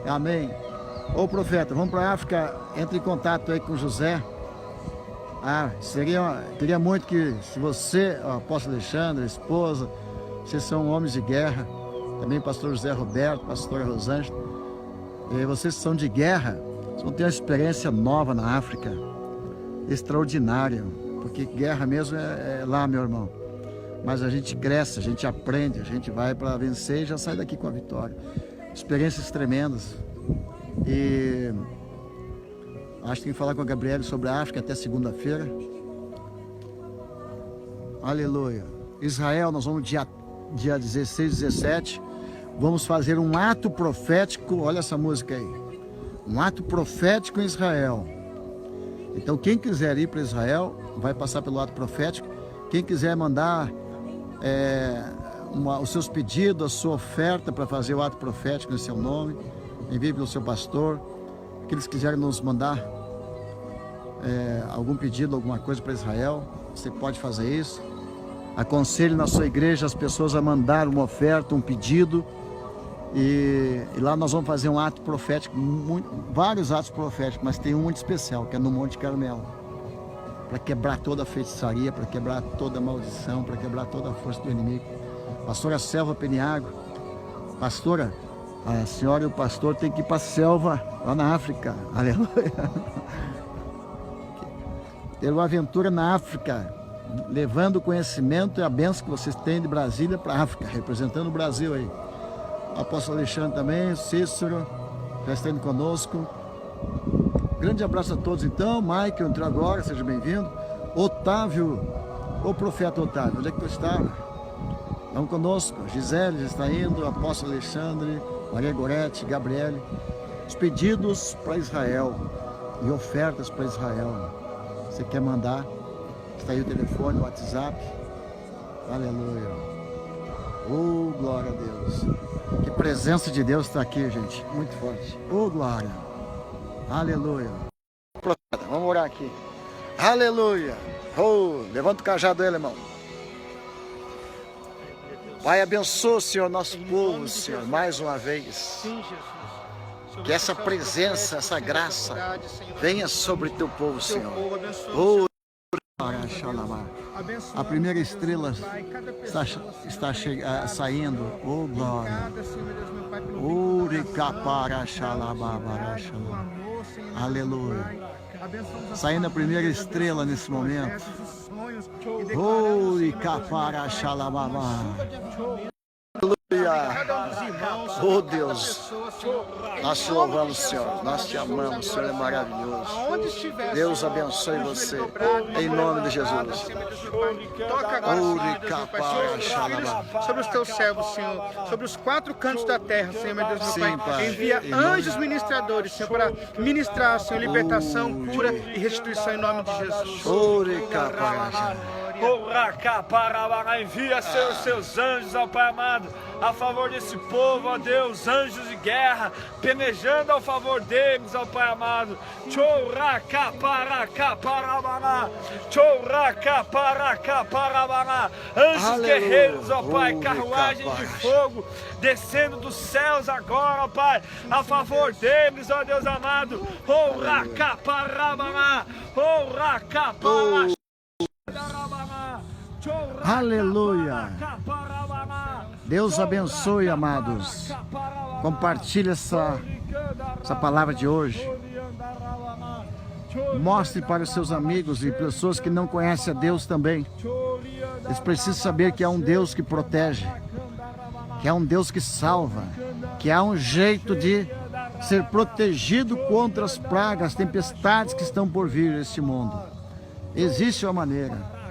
amém. Ô profeta, vamos para a África, entre em contato aí com José. Queria muito que, se você, o Apóstolo Alexandre, a esposa, vocês são homens de guerra, também pastor José Roberto, pastora Rosângela, vocês são de guerra, vocês vão ter uma experiência nova na África, extraordinária, porque guerra mesmo é lá, meu irmão. Mas a gente cresce, a gente aprende, a gente vai para vencer e já sai daqui com a vitória. Experiências tremendas. E acho que tem que falar com a Gabriela sobre a África até segunda-feira. Aleluia. Israel, nós vamos dia 16, 17. Vamos fazer um ato profético. Olha essa música aí. Um ato profético em Israel. Então quem quiser ir para Israel, vai passar pelo ato profético. Quem quiser mandar os seus pedidos, a sua oferta para fazer o ato profético em seu nome, envie pelo seu pastor. Aqueles que quiserem nos mandar algum pedido, alguma coisa para Israel, você pode fazer isso. Aconselhe na sua igreja as pessoas a mandar uma oferta, um pedido, e lá nós vamos fazer um ato profético, vários atos proféticos, mas tem um muito especial, que é no Monte Carmelo, para quebrar toda a feitiçaria, para quebrar toda a maldição, para quebrar toda a força do inimigo. Pastora Selva Peniago, pastora, a senhora e o pastor têm que ir para a selva, lá na África, aleluia. Ter uma aventura na África, levando o conhecimento e a bênção que vocês têm de Brasília para a África, representando o Brasil aí. O apóstolo Alexandre também, Cícero, já está indo conosco. Grande abraço a todos então. Michael entrou agora, seja bem-vindo. Otávio, o profeta Otávio, onde é que tu está? Estão conosco. Gisele já está indo, apóstolo Alexandre, Maria Gorete, Gabriele. Os pedidos para Israel e ofertas para Israel. Você quer mandar? Está aí o telefone, o WhatsApp. Aleluia. Oh, glória a Deus. Que presença de Deus está aqui, gente. Muito forte. Oh, glória. Aleluia. Vamos orar aqui. Aleluia. Oh, levanta o cajado aí, irmão. Pai, abençoa, Senhor, nosso povo, Senhor, mais uma vez. Que essa presença, essa graça venha sobre teu povo, Senhor. Oh, a primeira estrela está saindo. Oh, glória. Aleluia. Saindo a primeira estrela nesse momento. Oh Deus, nós te louvamos, Senhor, nós te amamos, Senhor é maravilhoso. Deus abençoe você, em nome de Jesus.
Toca agora, Senhor, sobre os teus servos, Senhor, sobre os quatro cantos da terra, Senhor, meu Deus, meu Pai. Envia anjos ministradores, Senhor, para ministrar, Senhor, libertação, cura e restituição em nome de Jesus.
Envia seus anjos, ó Pai amado, a favor desse povo, ó Deus, anjos de guerra, pelejando ao favor deles, ó Pai amado. Anjos guerreiros, ó Pai, carruagem de fogo, descendo dos céus agora, ó Pai, a favor deles, ó Deus amado.
Aleluia. Deus abençoe, amados. Compartilhe essa palavra de hoje. Mostre para os seus amigos e pessoas que não conhecem a Deus também. Eles precisam saber que há um Deus que protege, que há um Deus que salva, que há um jeito de ser protegido contra as pragas, as tempestades que estão por vir neste mundo. Existe uma maneira.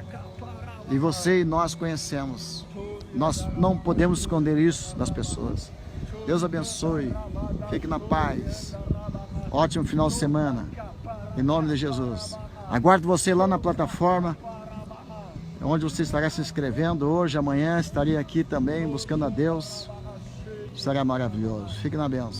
E você e nós conhecemos. Nós não podemos esconder isso das pessoas. Deus abençoe. Fique na paz. Ótimo final de semana. Em nome de Jesus. Aguardo você lá na plataforma, onde você estará se inscrevendo. Hoje, amanhã, estarei aqui também buscando a Deus. Será maravilhoso. Fique na bênção.